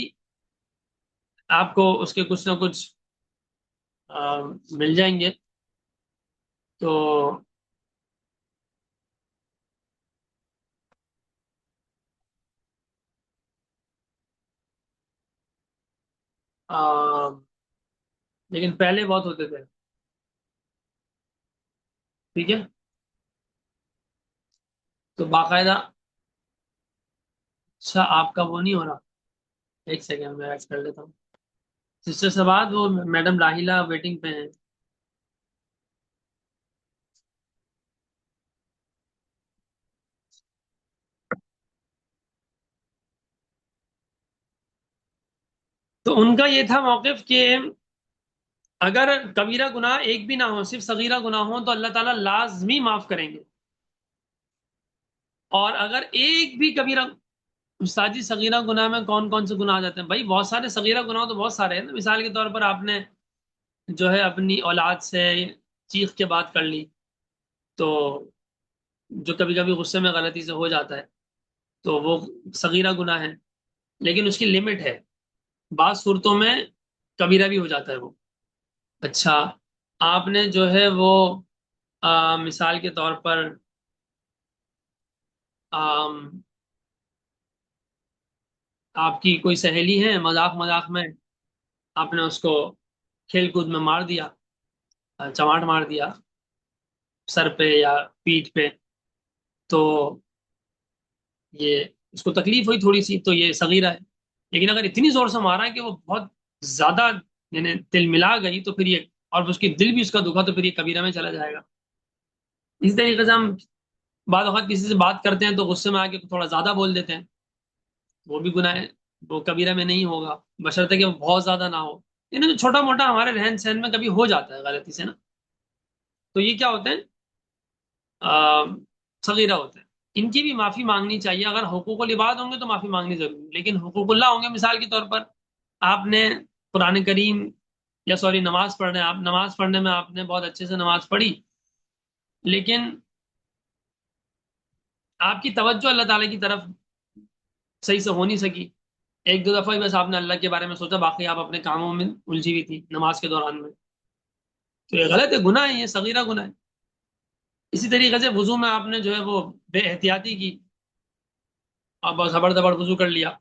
آپ کو اس کے کچھ نہ کچھ مل جائیں گے. تو لیکن پہلے بہت ہوتے تھے. ٹھیک ہے. تو باقاعدہ، اچھا آپ کا وہ نہیں ہو رہا، ایک سیکنڈ میں ایڈ کر لیتا ہوں. سسٹر سواد، وہ میڈم راہیلہ ویٹنگ پہ ہیں. تو ان کا یہ تھا موقف کہ اگر کبیرہ گناہ ایک بھی نہ ہو، صرف صغیرہ گناہ ہو، تو اللہ تعالیٰ لازمی معاف کریں گے. اور اگر ایک بھی کبیرہ، استاد جی صغیرہ گناہ میں کون کون سے گناہ آ جاتے ہیں؟ بھائی بہت سارے صغیرہ گناہ تو بہت سارے ہیں نا. مثال کے طور پر آپ نے جو ہے اپنی اولاد سے چیخ کے بات کر لی، تو جو کبھی کبھی غصے میں غلطی سے ہو جاتا ہے، تو وہ صغیرہ گناہ ہے، لیکن اس کی لمٹ ہے. بعض صورتوں میں کبیرہ بھی ہو جاتا ہے وہ. اچھا آپ نے جو ہے وہ مثال کے طور پر آپ کی کوئی سہیلی ہے، مذاق مذاق میں آپ نے اس کو کھیل کود میں مار دیا، چماٹ مار دیا سر پہ یا پیٹھ پہ، تو یہ اس کو تکلیف ہوئی تھوڑی سی، تو یہ صغیرہ ہے. لیکن اگر اتنی زور سے مارا ہے کہ وہ بہت زیادہ یعنی دل ملا گئی، تو پھر یہ، اور اس کی دل بھی اس کا دکھا، تو پھر یہ کبیرہ میں چلا جائے گا. اس طریقے سے ہم بعض اوقات کسی سے بات کرتے ہیں تو غصے میں آ کے تھوڑا زیادہ بول دیتے ہیں، وہ بھی گناہ ہے، وہ کبیرہ میں نہیں ہوگا، بشرطے کہ وہ بہت زیادہ نہ ہو. جو چھوٹا موٹا ہمارے رہن سہن میں کبھی ہو جاتا ہے غلطی سے نا، تو یہ کیا ہوتے ہیں؟ صغیرہ ہوتے ہیں. ان کی بھی معافی مانگنی چاہیے. اگر حقوق العباد ہوں گے تو معافی مانگنی ضروری، لیکن حقوق اللہ ہوں گے، مثال کے طور پر آپ نے قرآن کریم یا سوری نماز پڑھ رہے ہیں، آپ نماز پڑھنے میں آپ نے بہت اچھے سے نماز پڑھی، لیکن آپ کی توجہ اللہ تعالیٰ کی طرف صحیح سے ہو نہیں سکی. ایک دو دفعہ بس آپ نے اللہ کے بارے میں سوچا، باقی آپ اپنے کاموں میں الجھی ہوئی تھی نماز کے دوران میں، تو یہ غلط ہے، گناہ ہے، یہ صغیرہ گناہ ہے. اسی طریقے سے وضو میں آپ نے جو ہے وہ بے احتیاطی کی، آپ بس ہبڑ دبڑ وضو کر لیا.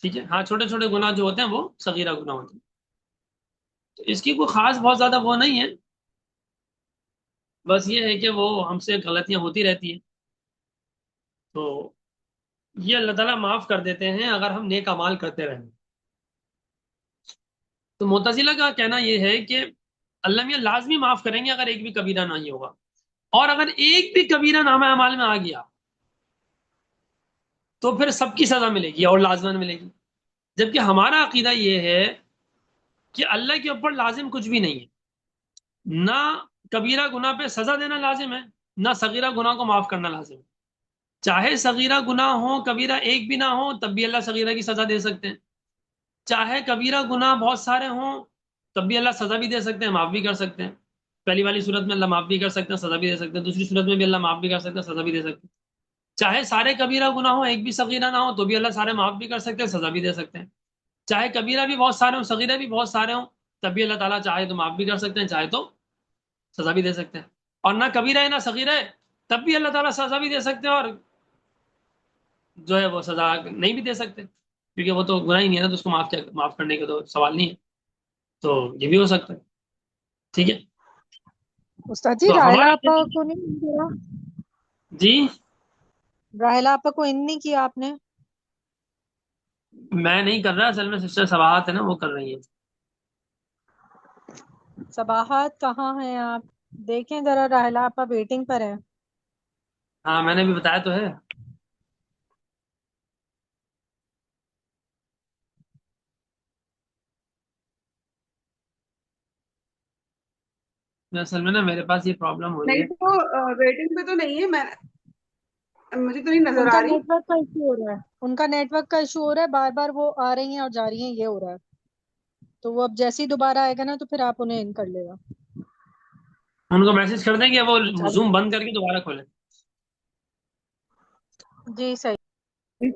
ٹھیک ہے. ہاں چھوٹے چھوٹے گناہ جو ہوتے ہیں وہ صغیرہ گناہ ہوتے ہیں. تو اس کی کوئی خاص بہت زیادہ وہ نہیں ہے، بس یہ ہے کہ وہ ہم سے غلطیاں ہوتی رہتی ہیں، تو یہ اللہ تعالیٰ معاف کر دیتے ہیں اگر ہم نیک اعمال کرتے رہیں. تو معتزلہ کا کہنا یہ ہے کہ اللہ میاں لازمی معاف کریں گے اگر ایک بھی کبیرہ نہیں ہوگا، اور اگر ایک بھی کبیرہ نامہ اعمال میں آ گیا تو پھر سب کی سزا ملے گی اور لازماً ملے گی. جبکہ ہمارا عقیدہ یہ ہے کہ اللہ کے اوپر لازم کچھ بھی نہیں ہے، نہ کبیرہ گناہ پہ سزا دینا لازم ہے، نہ صغیرہ گناہ کو معاف کرنا لازم ہے. چاہے صغیرہ گناہ ہو، کبیرہ ایک بھی نہ ہو، تب بھی اللہ صغیرہ کی سزا دے سکتے ہیں. چاہے کبیرہ گناہ بہت سارے ہوں، تب بھی اللہ سزا بھی دے سکتے ہیں، معاف بھی کر سکتے ہیں. پہلی والی صورت میں اللہ معاف بھی کر سکتے ہیں، سزا بھی دے سکتے ہیں. دوسری صورت میں بھی اللہ معاف بھی کر سکتے ہیں، سزا بھی دے سکتے ہیں. چاہے سارے کبیرہ گناہ ہوں، ایک بھی صغیرہ نہ ہو، تو بھی اللہ سارے معاف بھی کر سکتے ہیں، سزا بھی دے سکتے ہیں. چاہے کبیرہ بھی بہت سارے ہوں، صغیرہ بھی بہت سارے ہوں، تب بھی اللہ تعالیٰ چاہے تو معاف بھی کر سکتے ہیں، چاہے تو سزا بھی دے سکتے ہیں. اور نہ کبیرہ ہے نہ صغیرہ ہے، تب بھی اللہ تعالیٰ سزا بھی دے سکتے ہیں، اور جو ہے وہ سزا نہیں بھی دے سکتے، کیونکہ وہ تو گناہ ہی نہیں ہے نا، تو اس کو معاف کرنے کا تو سوال نہیں ہے. تو یہ بھی ہو سکتا ہے. ٹھیک ہے. استاد جی تو راہیلہ ہمارا آپا کو نہیں کیا؟ جی راہیلہ آپا کو ان نہیں کیا آپ نے؟ میں نہیں کر رہا، اصل میں سسٹر سواحت ہے نا، وہ کر رہی ہے. صباحت کہاں ہیں آپ؟ دیکھیں ذرا، راحلہ آپا ویٹنگ پر ہے. ہاں میں نے بھی بتایا تو ہے. اصل میں نا میرے پاس یہ پرابلم ہو رہی نہیں ہے. تو ویٹنگ پہ تو نہیں ہے، میں مجھے تو نہیں نظر ان آ کا رہی. نیٹ ورک کا ایشو ہو رہا ہے، ان کا نیٹ ورک کا ایشو ہو رہا ہے، بار بار وہ آ رہی ہیں اور جا رہی ہیں، یہ ہو رہا ہے. تو وہ اب جیسے ہی دوبارہ آئے گا نا تو پھر آپ انہیں ان کر لے گا. ان کو میسج کر دیں کہ وہ چلو زوم بند کر کے دوبارہ کھولیں. جی صحیح.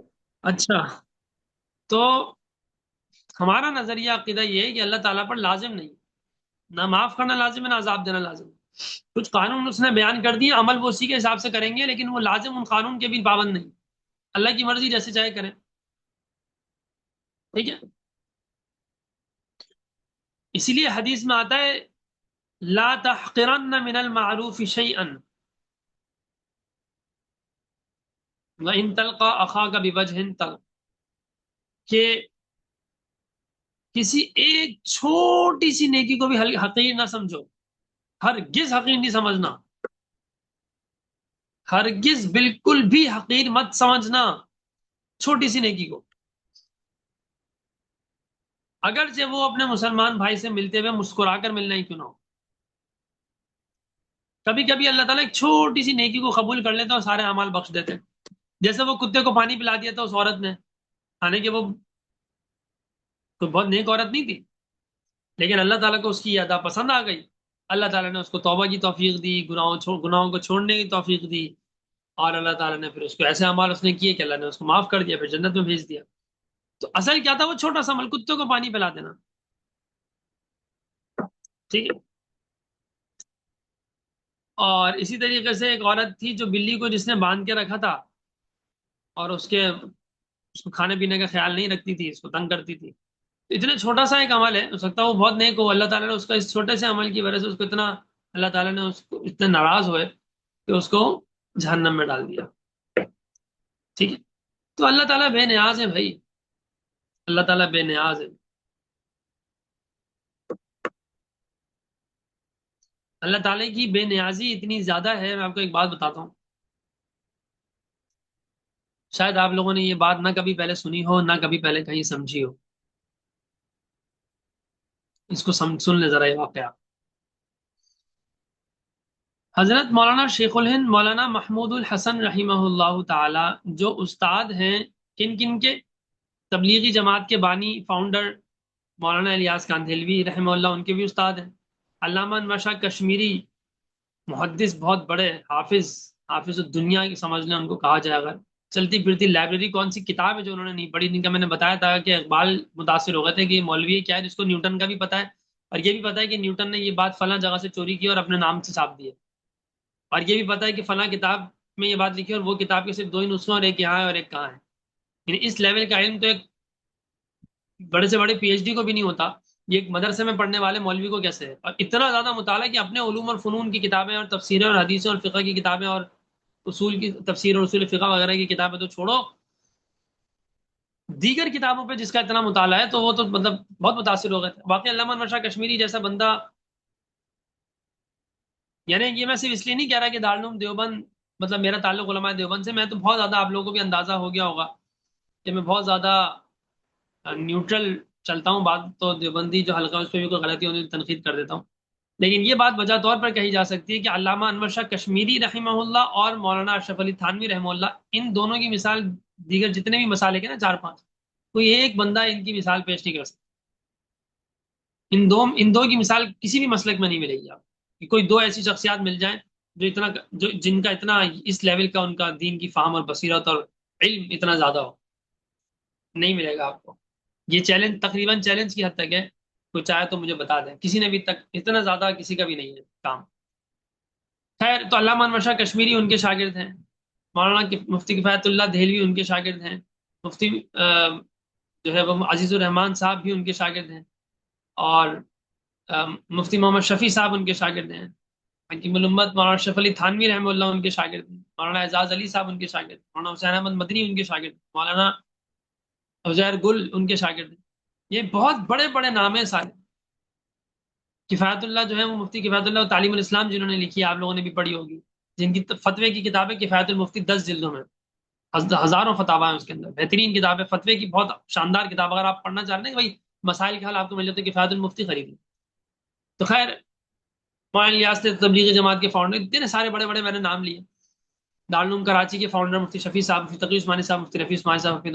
اچھا، تو ہمارا نظریہ عقیدہ یہ ہے کہ اللہ تعالیٰ پر لازم نہیں، نہ معاف کرنا لازم ہے نہ عذاب دینا لازم ہے. کچھ قانون اس نے بیان کر دیے، عمل وہ اسی کے حساب سے کریں گے، لیکن وہ لازم ان قانون کے بھی پابند نہیں. اللہ کی مرضی جیسے چاہے کریں. ٹھیک ہے، اسی لیے حدیث میں آتا ہے لا تحقرن من المعروف شیئا وان تلقى اخاك بوجه طلق، کہ کسی ایک چھوٹی سی نیکی کو بھی حقیر نہ سمجھو. ہرگز حقیر نہیں سمجھنا، ہرگز بالکل بھی حقیر مت سمجھنا چھوٹی سی نیکی کو، اگرچہ وہ اپنے مسلمان بھائی سے ملتے ہوئے مسکرا کر ملنا ہی کیوں نہ ہو. کبھی کبھی اللہ تعالیٰ ایک چھوٹی سی نیکی کو قبول کر لیتا اور سارے اعمال بخش دیتے. جیسے وہ کتے کو پانی پلا دیا تھا اس عورت نے، حالانکہ وہ کوئی بہت نیک عورت نہیں تھی، لیکن اللہ تعالیٰ کو اس کی ادا پسند آ گئی. اللہ تعالیٰ نے اس کو توبہ کی توفیق دی، گناہوں کو چھوڑنے کی توفیق دی، اور اللہ تعالیٰ نے پھر اس کو ایسے اعمال اس نے کیے کہ اللہ نے اس کو معاف کر دیا، پھر جنت میں بھیج دیا. تو اصل کیا تھا؟ وہ چھوٹا سا عمل، کتوں کو پانی پلا دینا. ٹھیک ہے. اور اسی طریقے سے ایک عورت تھی جو بلی کو جس نے باندھ کے رکھا تھا اور اس کو کھانے پینے کا خیال نہیں رکھتی تھی، اس کو تنگ کرتی تھی. اتنے چھوٹا سا ایک عمل ہے، ہو سکتا ہے وہ بہت نیک ہو، اللہ تعالیٰ نے اس کا اس چھوٹے سے عمل کی وجہ سے اس کو اتنا، اللہ تعالیٰ نے اس کو اتنے ناراض ہوئے کہ اس کو جہنم میں ڈال دیا. ٹھیک ہے. تو اللہ تعالیٰ بے نیاز ہے بھائی، اللہ تعالیٰ بے نیاز ہے. اللہ تعالیٰ کی بے نیازی اتنی زیادہ ہے. میں آپ کو ایک بات بتاتا ہوں، شاید آپ لوگوں نے یہ بات نہ کبھی پہلے سنی ہو نہ کبھی پہلے کہیں سمجھی ہو. اس کو سن لے ذرا یہ واقعہ. حضرت مولانا شیخ الہند مولانا محمود الحسن رحمہ اللہ تعالی، جو استاد ہیں کن کن کے؟ تبلیغی جماعت کے بانی فاؤنڈر مولانا الیاس کاندھلوی رحمہ اللہ، ان کے بھی استاد ہیں. علامہ انور شاہ کشمیری، محدث بہت بڑے، حافظ الدنیا کی سمجھ لیں ان کو کہا جائے. اگر چلتی پھرتی لائبریری کون سی کتاب ہے جو انہوں نے نہیں پڑھی؟ ان کا میں نے بتایا تھا کہ اقبال متاثر ہو گئے تھے کہ یہ مولوی کیا ہے جس کو نیوٹن کا بھی پتا ہے، اور یہ بھی پتا ہے کہ نیوٹن نے یہ بات فلاں جگہ سے چوری کی اور اپنے نام سے چھاپ دی ہے، اور یہ بھی پتا ہے کہ فلاں کتاب میں یہ بات لکھی اور وہ کتاب کے صرف 2 ہی نسخے، اور ایک یہاں ہے اور ایک کہاں ہے. یعنی اس لیول کا علم تو ایک بڑے سے بڑے پی ایچ ڈی کو بھی نہیں ہوتا، یہ ایک مدرسے میں پڑھنے والے مولوی کو کیسے ہے؟ اور اتنا زیادہ مطالعہ کہ اپنے علوم اور فنون کی کتابیں اور تفسیریں اور حدیثیں اور فقہ کی کتابیں اور اصول کی تفسیر اور اصول فقہ وغیرہ کی کتابیں تو چھوڑو، دیگر کتابوں پہ جس کا اتنا مطالعہ ہے تو وہ تو مطلب بہت متاثر ہو گئے تھے. واقعی علامہ انور شاہ کشمیری جیسا بندہ، یعنی یہ میں صرف اس لیے نہیں کہہ رہا کہ دارالعلوم دیوبند مطلب میرا تعلق علماء دیوبند سے، میں تو بہت زیادہ، آپ لوگوں کو بھی اندازہ ہو گیا ہوگا کہ میں بہت زیادہ نیوٹرل چلتا ہوں. بات تو دیوبندی جو حلقہ ہے اس پہ بھی کوئی غلطی ہونے تنقید کر دیتا ہوں، لیکن یہ بات وجہ طور پر کہی جا سکتی ہے کہ علامہ انور شاہ کشمیری رحمہ اللہ اور مولانا اشرف علی تھانوی رحمہ اللہ، ان دونوں کی مثال دیگر جتنے بھی مسالک ہیں نا 4-5، کوئی ایک بندہ ان کی مثال پیش نہیں کر سکتا. ان دو کی مثال کسی بھی مسلک میں نہیں ملے گی آپ کہ کوئی 2 ایسی شخصیات مل جائیں جو جن کا اتنا اس لیول کا ان کا دین کی فہم اور بصیرت اور علم اتنا زیادہ ہو. نہیں ملے گا آپ کو. یہ چیلنج تقریباً چیلنج کی حد تک ہے، کوئی چاہے تو مجھے بتا دیں، کسی نے بھی تک اتنا زیادہ کسی کا بھی نہیں ہے کام. خیر، تو علامہ انور شاہ کشمیری ان کے شاگرد ہیں، مولانا مفتی کفایت اللہ دہلوی ان کے شاگرد ہیں، مفتی جو ہے وہ عزیز الرحمان صاحب بھی ان کے شاگرد ہیں، اور مفتی محمد شفیع صاحب ان کے شاگرد ہیں، حکیم الامت مولانا اشرف علی تھانوی رحمہ اللہ ان کے شاگرد ہیں، مولانا اعزاز علی صاحب ان کے شاگرد، مولانا حسین احمد مدنی ان کے شاگرد، مولانا عزیر گل ان کے شاگرد ہیں. یہ بہت بڑے بڑے نام ہیں سارے کفایت اللہ جو ہے وہ مفتی کفایت اللہ تعلیم الاسلام جنہوں نے لکھی ہے، آپ لوگوں نے بھی پڑھی ہوگی، جن کی فتوے کی کتاب ہے کفایت المفتی، 10 جلدوں میں ہزاروں فتاوا ہیں اس کے اندر، بہترین کتاب ہے فتوے کی، بہت شاندار کتاب، اگر آپ پڑھنا چاہ رہے ہیں کہ بھائی مسائل کے حل آپ کو مل جاتے کفایت المفتی خرید لیں۔ تو خیر معین الیاس تبلیغی جماعت کے فاؤنڈر، اتنے سارے بڑے بڑے میں نے نام لیے، دارالعلوم کراچی کے فاؤنڈر مفتی شفیع صاحب، مفتی تقی عثمانی صاحب، مفتی رفیع عثمانی صاحب حفظ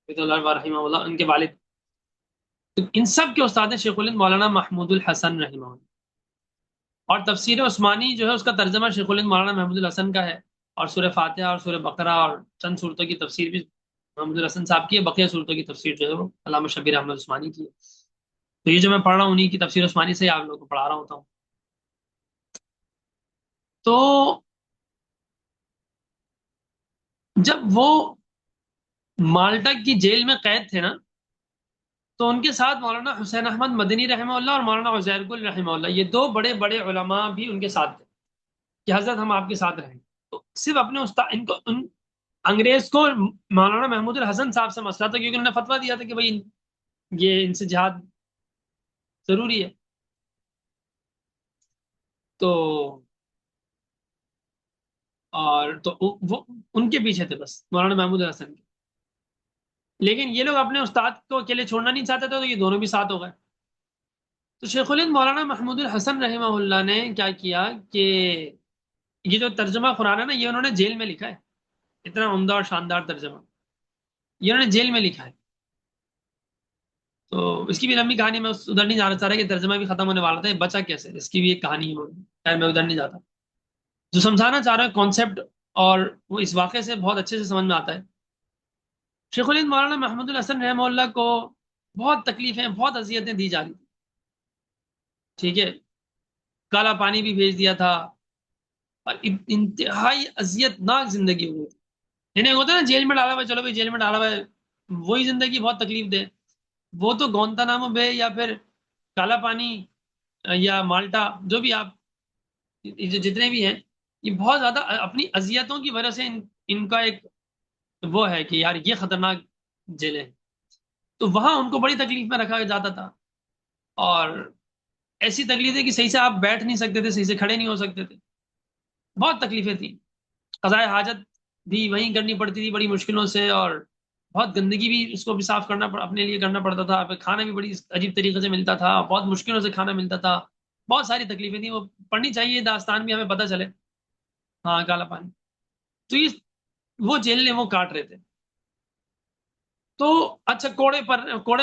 اللہ رحمہ اللہ، ان کے والد، تو ان سب کے استاد ہیں شیخ الہند مولانا محمود الحسن رحمہ اللہ۔ اور تفسیر عثمانی جو ہے اس کا ترجمہ شیخ الہند مولانا محمود الحسن کا ہے، اور سورہ فاتحہ اور سورہ بقرہ اور چند صورتوں کی تفسیر بھی محمود الحسن صاحب کی ہے، بقیہ صورتوں کی تفسیر جو ہے وہ علامہ شبیر احمد عثمانی کی ہے۔ تو یہ جو میں پڑھ رہا ہوں انہیں کی تفسیر عثمانی سے آپ لوگوں کو پڑھا رہا ہوتا ہوں۔ تو جب وہ مالٹا کی جیل میں قید تھے نا، تو ان کے ساتھ مولانا حسین احمد مدنی رحمہ اللہ اور مولانا عزیر گل رحمہ اللہ، یہ دو بڑے بڑے علماء بھی ان کے ساتھ تھے کہ حضرت ہم آپ کے ساتھ رہیں۔ تو صرف اپنے استاد ان انگریز کو مولانا محمود الحسن صاحب سے مسئلہ تھا، کیونکہ انہوں نے فتویٰ دیا تھا کہ بھائی یہ ان سے جہاد ضروری ہے۔ تو اور تو وہ ان کے پیچھے تھے بس مولانا محمود الحسن کے، لیکن یہ لوگ اپنے استاد کو اکیلے چھوڑنا نہیں چاہتے تھے، تو یہ دونوں بھی ساتھ ہو گئے۔ تو شیخ الہند مولانا محمود الحسن رحمہ اللہ نے کیا کیا کہ یہ جو ترجمہ قرآن ہے نا، یہ انہوں نے جیل میں لکھا ہے، اتنا عمدہ اور شاندار ترجمہ یہ انہوں نے جیل میں لکھا ہے۔ تو اس کی بھی لمبی کہانی، میں ادھر نہیں جانا چاہ رہا کہ ترجمہ بھی ختم ہونے والا تھا، یہ بچا کیسے، اس کی بھی ایک کہانی ہے، خیر میں ادھر نہیں جاتا۔ جو سمجھانا چاہ رہا ہے کانسیپٹ، اور وہ اس واقعے سے بہت اچھے سے سمجھ میں آتا ہے۔ شیخ الہند مولانا محمود الحسن رحمہ اللہ کو بہت تکلیفیں، بہت اذیتیں دی جا رہی تھی، ٹھیک ہے، کالا پانی بھی بھیج دیا تھا، اور انتہائی اذیت ناک زندگی ہوئی تھی۔ انہیں ہوتا ہے نا جیل میں ڈالا ہوا ہے، چلو بھائی جیل میں ڈالا ہوا ہے، وہی زندگی بہت تکلیف دے۔ وہ تو گوانتانامو بے یا پھر کالا پانی یا مالٹا، جو بھی آپ جتنے بھی ہیں، یہ بہت زیادہ اپنی اذیتوں کی وجہ سے ان کا ایک وہ ہے کہ یار یہ خطرناک جیلیں ہیں۔ تو وہاں ان کو بڑی تکلیف میں رکھا جاتا تھا، اور ایسی تکلیفیں کہ صحیح سے آپ بیٹھ نہیں سکتے تھے، صحیح سے کھڑے نہیں ہو سکتے تھے، بہت تکلیفیں تھیں۔ قضاء حاجت بھی وہیں کرنی پڑتی تھی بڑی مشکلوں سے، اور بہت گندگی بھی اس کو بھی صاف کرنا اپنے لیے کرنا پڑتا تھا، کھانا بھی بڑی عجیب طریقے سے ملتا تھا، بہت مشکلوں سے کھانا ملتا تھا، بہت ساری تکلیفیں تھیں۔ وہ پڑھنی چاہیے داستان بھی، ہمیں پتہ چلے۔ ہاں کالا پانی، تو یہ وہ جیل نے وہ کاٹ رہے تھے۔ تو اچھا کوڑے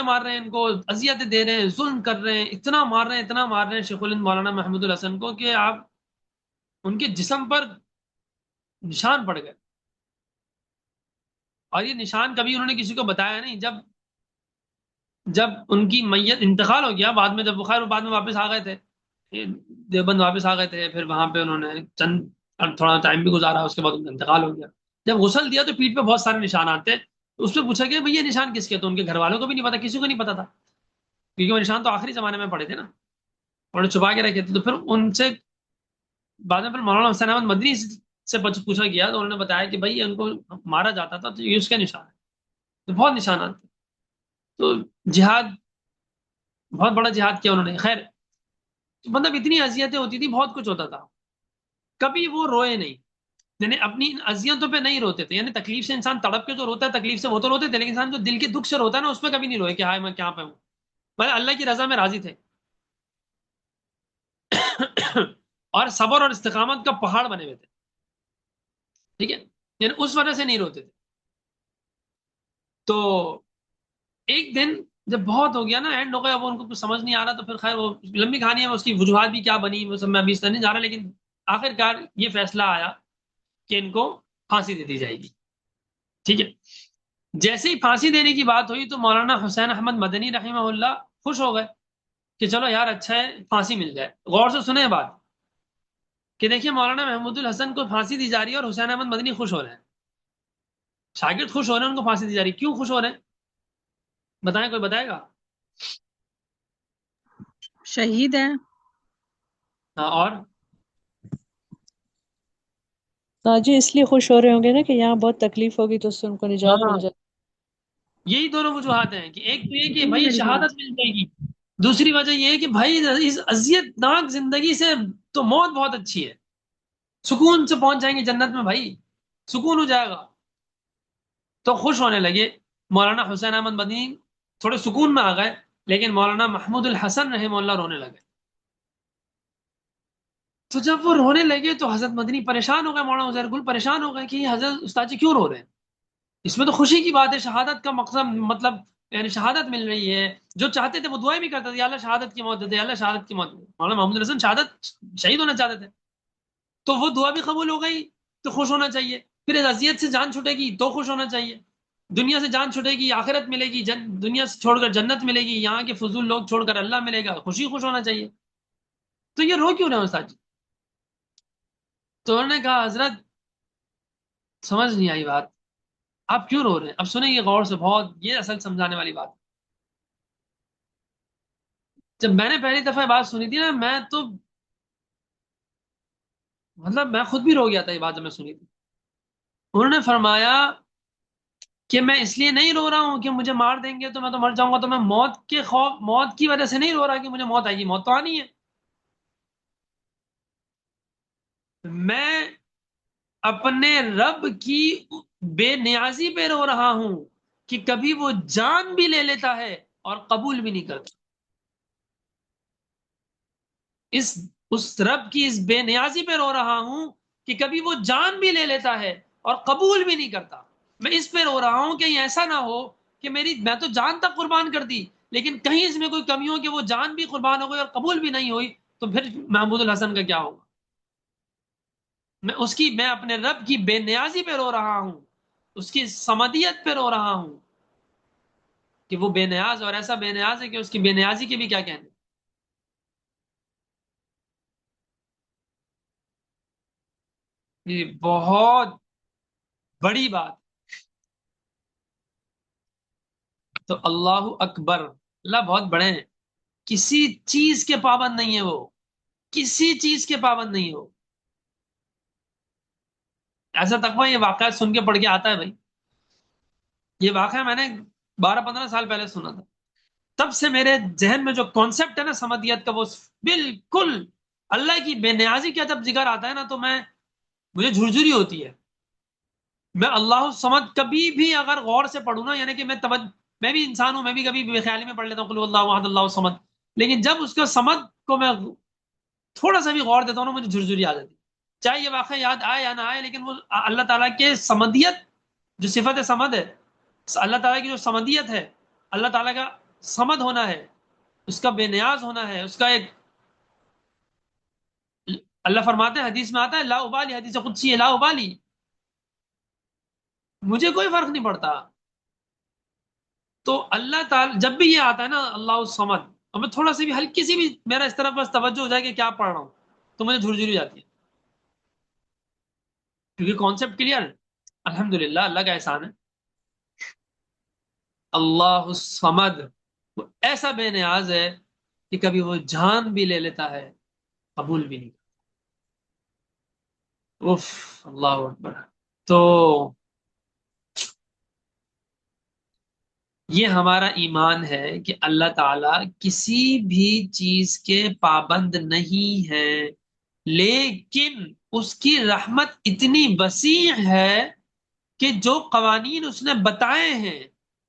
مار رہے ہیں ان کو، اذیتیں دے رہے ہیں، ظلم کر رہے ہیں، اتنا مار رہے ہیں شیخ الہند مولانا محمود الحسن کو کہ آپ ان کے جسم پر نشان پڑ گئے، اور یہ نشان کبھی انہوں نے کسی کو بتایا نہیں۔ جب ان کی میت انتقال ہو گیا بعد میں، جب بخار بعد میں واپس آ گئے تھے، دیوبند واپس آ گئے تھے، پھر وہاں پہ انہوں نے تھوڑا ٹائم بھی گزارا، اس کے بعد ان کا انتقال ہو گیا۔ جب غسل دیا تو پیٹھ پہ بہت سارے نشان آتے، اس پہ پوچھا گیا بھئی یہ نشان کس کے؟ تو ان کے گھر والوں کو بھی نہیں پتا، کسی کو نہیں پتا تھا، کیونکہ وہ نشان تو آخری زمانے میں پڑے تھے نا، انہوں نے چھپا کے رکھے تھے۔ تو پھر ان سے بعد میں پھر مولانا حسین احمد مدنی سے پوچھا گیا، تو انہوں نے بتایا کہ بھائی ان کو مارا جاتا تھا، تو یہ اس کے نشان ہے۔ تو بہت نشانات تھے۔ تو جہاد، بہت بڑا جہاد کیا انہوں نے۔ خیر مطلب اتنی اذیتیں ہوتی تھی، بہت کچھ ہوتا تھا، کبھی وہ روئے نہیں، یعنی اپنی اذیتوں پہ نہیں روتے تھے۔ یعنی تکلیف سے انسان تڑپ کے جو روتا ہے، تکلیف سے وہ تو روتے تھے، لیکن انسان جو دل کے دکھ سے روتا ہے نا، اس پہ کبھی نہیں روئے کہ ہائے میں کیا پہ ہوں، مگر اللہ کی رضا میں راضی تھے، اور صبر اور استقامت کا پہاڑ بنے ہوئے تھے، ٹھیک ہے، یعنی اس وجہ سے نہیں روتے تھے۔ تو ایک دن جب بہت ہو گیا نا، اینڈ ہو گیا، وہ ان کو کچھ سمجھ نہیں آ رہا، تو پھر خیر وہ لمبی کہانی ہے، اس کی وجوہات بھی کیا بنی وہ سب میں ابھی اس طرح نہیں جا رہا، لیکن آخر کار یہ فیصلہ آیا کہ ان کو پھانسی دے دی جائے گی، ٹھیک ہے۔ جیسے ہی پھانسی دینے کی بات ہوئی تو مولانا حسین احمد مدنی رحمہ اللہ خوش ہو گئے کہ چلو یار اچھا ہے پھانسی مل جائے۔ غور سے سنیں بات کہ دیکھیے مولانا محمود الحسن کو پھانسی دی جا رہی ہے اور حسین احمد مدنی خوش ہو رہے ہیں، شاگرد خوش ہو رہے ہیں، ان کو پھانسی دی جا رہی ہے، کیوں خوش ہو رہے ہیں بتائیں، کوئی بتائے گا؟ شہید ہیں۔ ہاں، اور ہاں جی، اس لیے خوش ہو رہے ہوں گے نا کہ یہاں بہت تکلیف ہوگی تو اس سے ان کو نجات مل جائے۔ یہی دونوں وجوہات ہیں کہ ایک تو یہ کہ بھائی شہادت مل جائے گی، دوسری وجہ یہ ہے کہ بھائی اس اذیت ناک زندگی سے تو موت بہت اچھی ہے، سکون سے پہنچ جائیں گے جنت میں بھائی، سکون ہو جائے گا. تو خوش ہونے لگے. مولانا حسین احمد مدنی تھوڑے سکون میں آ گئے، لیکن مولانا محمود الحسن رحمہ اللہ رونے لگے. تو جب وہ رونے لگے تو حضرت مدنی پریشان ہو گئے، مولانا عزیر گل پریشان ہو گئے کہ یہ حضرت استاد جی کیوں رو رہے ہیں؟ اس میں تو خوشی کی بات ہے، شہادت کا مقصد مطلب یعنی شہادت مل رہی ہے. جو چاہتے تھے وہ دعائیں بھی کرتے تھے، یا اللہ شہادت کی موت دے دے، یا اللہ شہادت کی موت دے دے. مولانا محمود الحسن شہادت شہید ہونا چاہتے تھے، تو وہ دعا بھی قبول ہو گئی تو خوش ہونا چاہیے. پھر اس اذیت سے جان چھوٹے گی تو خوش ہونا چاہیے. دنیا سے جان چھوٹے گی آخرت ملے گی، دنیا سے چھوڑ کر جنت ملے گی، یہاں کے فضول لوگ چھوڑ کر اللہ ملے گا، خوش ہونا چاہیے. تو یہ رو کیوں رہے ہیں استاد جی؟ تو انہوں نے کہا حضرت سمجھ نہیں آئی بات، آپ کیوں رو رہے ہیں؟ اب سنیں گے غور سے، بہت یہ اصل سمجھانے والی بات. جب میں نے پہلی دفعہ بات سنی تھی نا، میں تو مطلب میں خود بھی رو گیا تھا یہ بات جب میں سنی تھی. انہوں نے فرمایا کہ میں اس لیے نہیں رو رہا ہوں کہ مجھے مار دیں گے تو میں تو مر جاؤں گا، تو میں موت کے خوف، موت کی وجہ سے نہیں رو رہا کہ مجھے موت آئے گی، موت تو آنی ہے. میں اپنے رب کی بے نیازی پہ رو رہا ہوں کہ کبھی وہ جان بھی لے لیتا ہے اور قبول بھی نہیں کرتا. اس رب کی اس بے نیازی پہ رو رہا ہوں کہ کبھی وہ جان بھی لے لیتا ہے اور قبول بھی نہیں کرتا. میں اس پہ رو رہا ہوں کہ ایسا نہ ہو کہ میں تو جان تک قربان کر دی، لیکن کہیں اس میں کوئی کمی ہو کہ وہ جان بھی قربان ہو گئی اور قبول بھی نہیں ہوئی، تو پھر محمود الحسن کا کیا ہوگا؟ میں اپنے رب کی بے نیازی پہ رو رہا ہوں، اس کی صمدیت پہ رو رہا ہوں کہ وہ بے نیاز اور ایسا بے نیاز ہے کہ اس کی بے نیازی کے بھی کیا کہنے. یہ بہت بڑی بات. تو اللہ اکبر، اللہ بہت بڑے ہیں، کسی چیز کے پابند نہیں ہے وہ، کسی چیز کے پابند نہیں ہو. ایسا تقوی یہ واقعہ سن کے پڑھ کے آتا ہے بھائی. یہ واقعہ میں نے 12-15 سال پہلے سنا تھا. تب سے میرے ذہن میں جو کانسیپٹ ہے نا سمدیت کا، وہ بالکل اللہ کی بے نیازی کا جب ذکر آتا ہے نا تو مجھے جھرجھری ہوتی ہے. میں اللہ سمد کبھی بھی اگر غور سے پڑھوں نا، یعنی کہ میں بھی انسان ہوں، میں بھی کبھی بے خیالی میں پڑھ لیتا ہوں قل اللہ احد اللہ سمد، لیکن جب اس کا سمد کو میں تھوڑا سا بھی غور دیتا ہوں نا مجھے جھرجھری آ جاتی. چاہے یہ واقعہ یاد آئے یا نہ آئے، لیکن وہ اللہ تعالیٰ کے سمدیت جو صفت سمد ہے، اللہ تعالیٰ کی جو سمدیت ہے، اللہ تعالیٰ کا سمد ہونا ہے، اس کا بے نیاز ہونا ہے، اس کا ایک اللہ فرماتے ہیں حدیث میں آتا ہے لا ابالی، حدیث قدسی ہے لا ابالی، مجھے کوئی فرق نہیں پڑتا. تو اللہ تعالیٰ جب بھی یہ آتا ہے نا اللہ الصمد، اور میں تھوڑا سا بھی ہلکی سی بھی میرا اس طرف بس توجہ ہو جائے کہ کیا پڑھ رہا ہوں تو مجھے جھرجھری جاتی ہے، کیونکہ کانسیپٹ کلیئر ہے. الحمدللہ اللہ کا احسان ہے. اللہ الصمد وہ ایسا بے نیاز ہے کہ کبھی وہ جان بھی لے لیتا ہے، قبول بھی نہیں کرتا. اف اللہ اکبر. تو یہ ہمارا ایمان ہے کہ اللہ تعالیٰ کسی بھی چیز کے پابند نہیں ہے، لیکن اس کی رحمت اتنی وسیع ہے کہ جو قوانین اس نے بتائے ہیں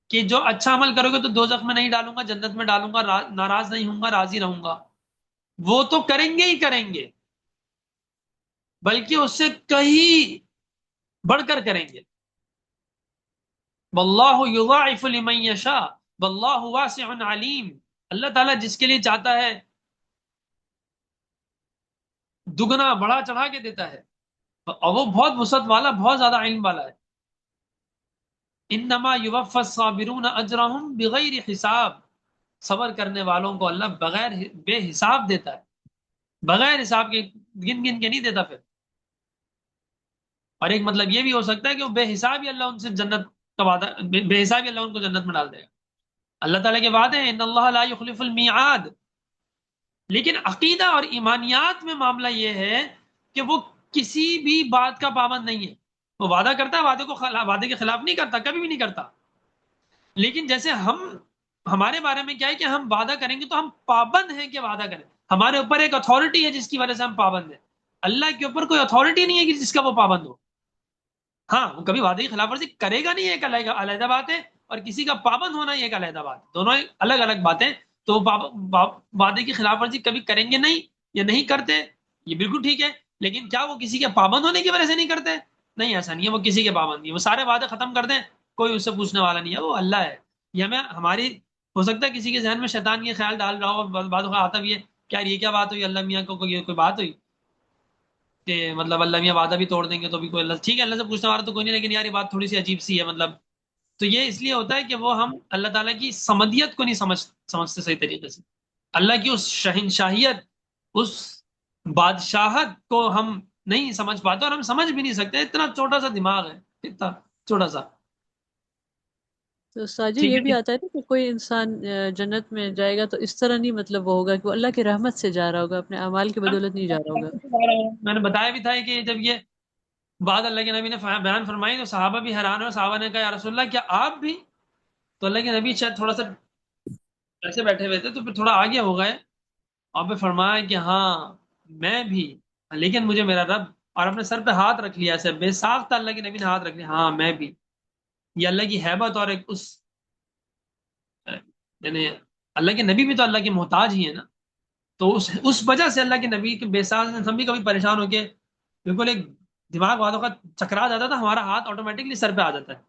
کہ جو اچھا عمل کرو گے تو دوزخ میں نہیں ڈالوں گا، جنت میں ڈالوں گا، ناراض نہیں ہوں گا، راضی رہوں گا، وہ تو کریں گے ہی کریں گے، بلکہ اس سے کہیں بڑھ کر کریں گے. واللہ یضاعف لمن یشاء واللہ واسع علیم. اللہ تعالیٰ جس کے لیے چاہتا ہے دگنا بڑھا چڑھا کے دیتا ہے، اور وہ بہت وسعت والا، بہت زیادہ علم والا ہے. انما یوفی الصابرون اجرهم بغیر حساب. صبر کرنے والوں کو اللہ بغیر بے حساب دیتا ہے، بغیر حساب کے، گن گن کے نہیں دیتا. پھر اور ایک مطلب یہ بھی ہو سکتا ہے کہ وہ بے حساب ہی اللہ ان سے جنت کا وعدہ، بے حساب ہی اللہ ان کو جنت میں ڈال دے گا. اللہ تعالیٰ کے وعدے ہیں ان اللہ لا یخلف المیعاد. لیکن عقیدہ اور ایمانیات میں معاملہ یہ ہے کہ وہ کسی بھی بات کا پابند نہیں ہے. وہ وعدہ کرتا ہے، وعدے کے خلاف نہیں کرتا، کبھی بھی نہیں کرتا. لیکن جیسے ہم ہمارے بارے میں کیا ہے کہ ہم وعدہ کریں گے تو ہم پابند ہیں کہ وعدہ کریں. ہمارے اوپر ایک اتھارٹی ہے جس کی وجہ سے ہم پابند ہیں. اللہ کے اوپر کوئی اتھارٹی نہیں ہے کہ جس کا وہ پابند ہو. ہاں وہ کبھی وعدے کی خلاف ورزی کرے گا نہیں, ایک علیحدہ بات ہے, اور کسی کا پابند ہونا یہ ایک علیحدہ بات ہے. دونوں الگ الگ باتیں. تو وعدے کی خلاف ورزی کبھی کریں گے نہیں یا نہیں کرتے, یہ بالکل ٹھیک ہے. لیکن کیا وہ کسی کے پابند ہونے کی وجہ سے نہیں کرتے؟ نہیں, ایسا نہیں ہے. وہ کسی کے پابند نہیں, وہ سارے وعدے ختم کر دیں, کوئی اس سے پوچھنے والا نہیں ہے, وہ اللہ ہے. یہ ہمیں ہماری ہو سکتا ہے کسی کے ذہن میں شیطان یہ خیال ڈال رہا ہو, بعض اوقات آتا بھی ہے کیا یہ کیا بات ہوئی, اللہ میاں کو کوئی بات ہوئی کہ مطلب اللہ میاں وعدہ بھی توڑ دیں گے تو بھی کوئی اللہ ٹھیک ہے, اللہ سے پوچھنے والا تو کوئی نہیں, لیکن یار یہ بات تھوڑی سی عجیب سی ہے مطلب. تو یہ اس لیے ہوتا ہے کہ وہ ہم اللہ تعالیٰ کی سمدیت کو نہیں سمجھتے صحیح طریقے سے. اللہ کی اس شہنشاہیت, اس بادشاہت کو ہم نہیں سمجھ پاتے, اور ہم سمجھ بھی نہیں سکتے, اتنا چھوٹا سا دماغ ہے, اتنا چھوٹا سا. تو ساجی ٹھیک یہ ہے بھی آتا ہے نا کہ کوئی انسان جنت میں جائے گا تو اس طرح نہیں مطلب وہ ہوگا کہ وہ اللہ کی رحمت سے جا رہا ہوگا, اپنے اعمال کی بدولت نہیں جا رہا ہوگا. میں نے بتایا بھی تھا کہ جب یہ بات اللہ کے نبی نے بیان فرمائی تو صحابہ بھی حیران ہو. صحابہ نے کہا یا رسول اللہ کیا آپ بھی؟ تو اللہ کے نبی شاید تھوڑا سا ایسے بیٹھے ہوئے تھے تو پھر تھوڑا آگے ہو گئے, اور پھر فرمایا کہ ہاں میں بھی, لیکن مجھے میرا رب, اور اپنے سر پہ ہاتھ رکھ لیا, ایسے بے ساختہ اللہ کے نبی نے ہاتھ رکھ لیا, ہاں میں بھی. یہ اللہ کی ہیبت اور ایک اس یعنی اللہ کے نبی بھی تو اللہ کے محتاج ہی ہے نا, تو اس وجہ سے اللہ کے نبی کے بے ساخت ہم بھی کبھی پریشان ہو کے بالکل ایک دماغ والوں کا چکرا جاتا تھا, ہمارا ہاتھ آٹومیٹکلی سر پہ آ جاتا ہے.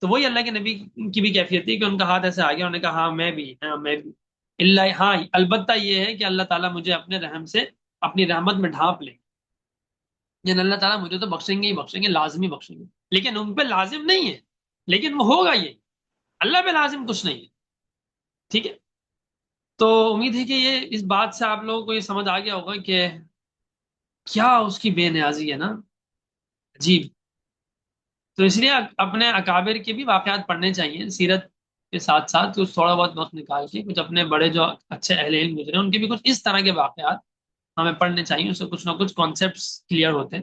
تو وہی اللہ کے نبی کی بھی کیفیت تھی کہ ان کا ہاتھ ایسے آ گیا, انہوں نے کہا ہاں میں بھی, ہاں میں بھی. اللہ ہاں البتہ یہ ہے کہ اللہ تعالیٰ مجھے اپنے رحم سے اپنی رحمت میں ڈھانپ لے, یعنی اللہ تعالیٰ مجھے تو بخشیں گے ہی بخشیں گے, لازمی بخشیں گے, لیکن ان پہ لازم نہیں ہے, لیکن وہ ہوگا یہ, اللہ پہ لازم کچھ نہیں ہے. ٹھیک ہے, تو امید ہے کہ یہ اس بات سے آپ لوگوں کو یہ سمجھ آ گیا ہوگا کہ کیا اس کی بے نیازی ہے نا, عجیب. تو اس لیے اپنے اکابر کے بھی واقعات پڑھنے چاہیے سیرت کے ساتھ ساتھ, کچھ تھوڑا بہت وقت نکال کے کچھ اپنے بڑے جو اچھے اہل علم گزرے ان کے بھی کچھ اس طرح کے واقعات ہمیں پڑھنے چاہیے, اس سے کچھ نہ کچھ کانسیپٹس کلیئر ہوتے ہیں.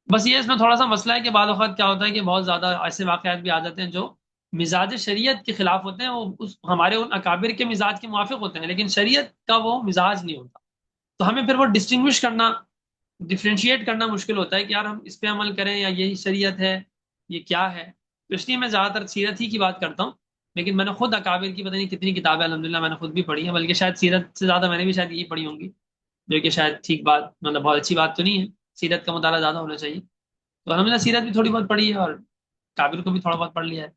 بس یہ اس میں تھوڑا سا مسئلہ ہے کہ بعض اوقات کیا ہوتا ہے کہ بہت زیادہ ایسے واقعات بھی آ جاتے ہیں جو مزاج شریعت کے خلاف ہوتے ہیں, وہ ہمارے ان اکابر کے مزاج کے موافق ہوتے ہیں, لیکن شریعت کا وہ مزاج نہیں ہوتا. تو ہمیں پھر وہ ڈسٹنگوش کرنا, ڈفرینشیٹ کرنا مشکل ہوتا ہے کہ یار ہم اس پہ عمل کریں یا یہی شریعت ہے, یہ کیا ہے. تو اس لیے میں زیادہ تر سیرت ہی کی بات کرتا ہوں, لیکن میں نے خود اکابر کی پتہ نہیں کتنی کتابیں الحمدللہ میں نے خود بھی پڑھی ہیں, بلکہ شاید سیرت سے زیادہ میں نے بھی شاید یہی پڑھی ہوں گی, جو کہ شاید ٹھیک بات مطلب بہت اچھی بات تو نہیں ہے, سیرت کا مطالعہ زیادہ ہونا چاہیے. تو الحمدللہ سیرت بھی تھوڑی بہت پڑھی ہے اور کابر کو بھی تھوڑا بہت پڑھ لیا ہے.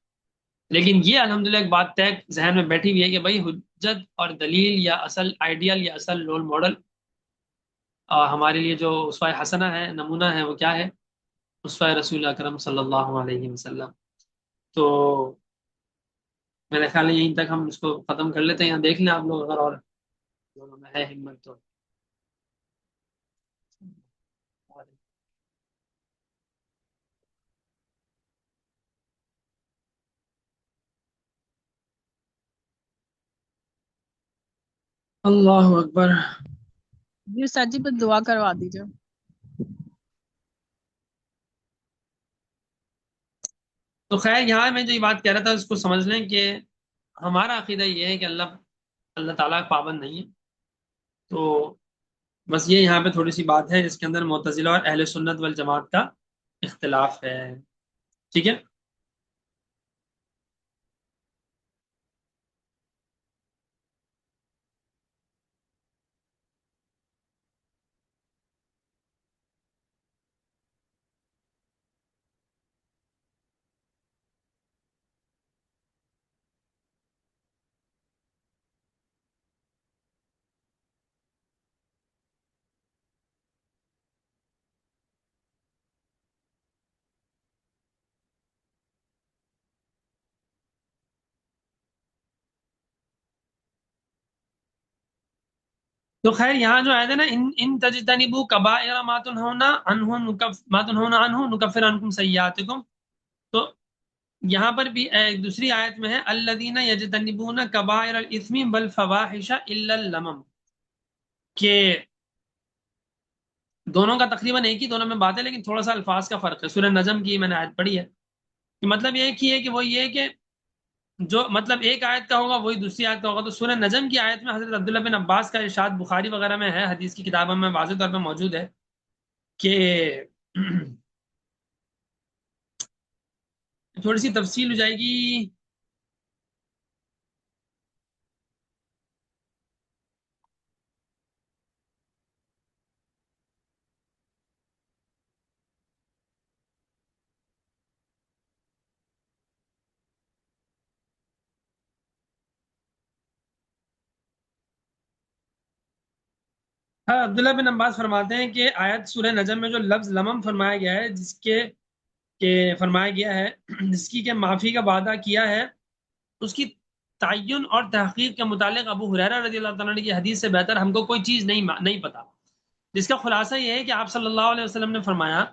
لیکن یہ الحمدللہ ایک بات طے ذہن میں بیٹھی ہوئی ہے کہ بھائی حجت اور دلیل یا اصل آئیڈیل یا اصل رول ماڈل ہمارے لیے جو اسوہ حسنہ ہے, نمونہ ہے, وہ کیا ہے؟ اسوہ رسول اکرم صلی اللہ علیہ وسلم. تو میرے خیال ہے یہیں تک ہم اس کو ختم کر لیتے ہیں, یہاں دیکھ لیں آپ لوگ اگر اور دونوں میں ہے ہمت تو. اللہ اکبر. جی ساجی پر دعا کروا دیجیے. تو خیر یہاں میں جو یہ بات کہہ رہا تھا اس کو سمجھ لیں کہ ہمارا عقیدہ یہ ہے کہ اللہ تعالیٰ پابند نہیں ہے. تو بس یہ یہاں پہ تھوڑی سی بات ہے جس کے اندر معتزلہ اور اہل سنت والجماعت کا اختلاف ہے. ٹھیک ہے, تو خیر یہاں جو آیت ہے نا ان تجتنبوا کبائر ما تنہون عنہ نکفر عنکم سیئاتکم, تو یہاں پر بھی ایک دوسری آیت میں ہے الذین یجتنبون کبائر الاثم والفواحش الا اللمم, کہ دونوں کا تقریباً ایک ہی دونوں میں بات ہے لیکن تھوڑا سا الفاظ کا فرق ہے. سورہ نجم کی میں نے آیت پڑھی ہے کہ مطلب یہ ہے کہ وہ یہ کہ جو مطلب ایک آیت کا ہوگا وہی دوسری آیت کا ہوگا. تو سورہ نجم کی آیت میں حضرت عبداللہ بن عباس کا ارشاد بخاری وغیرہ میں ہے، حدیث کی کتابوں میں واضح طور پہ موجود ہے کہ تھوڑی سی تفصیل ہو جائے گی. ہاں، عبداللہ بن عباس فرماتے ہیں کہ آیت سورہ نجم میں جو لفظ لمم فرمایا گیا ہے، جس کے کہ فرمایا گیا ہے جس کی کہ معافی کا وعدہ کیا ہے، اس کی تعین اور تحقیق کے متعلق ابو ہریرہ رضی اللہ تعالیٰ عنہ کی حدیث سے بہتر ہم کو کوئی چیز نہیں پتا. جس کا خلاصہ یہ ہے کہ آپ صلی اللہ علیہ وسلم نے فرمایا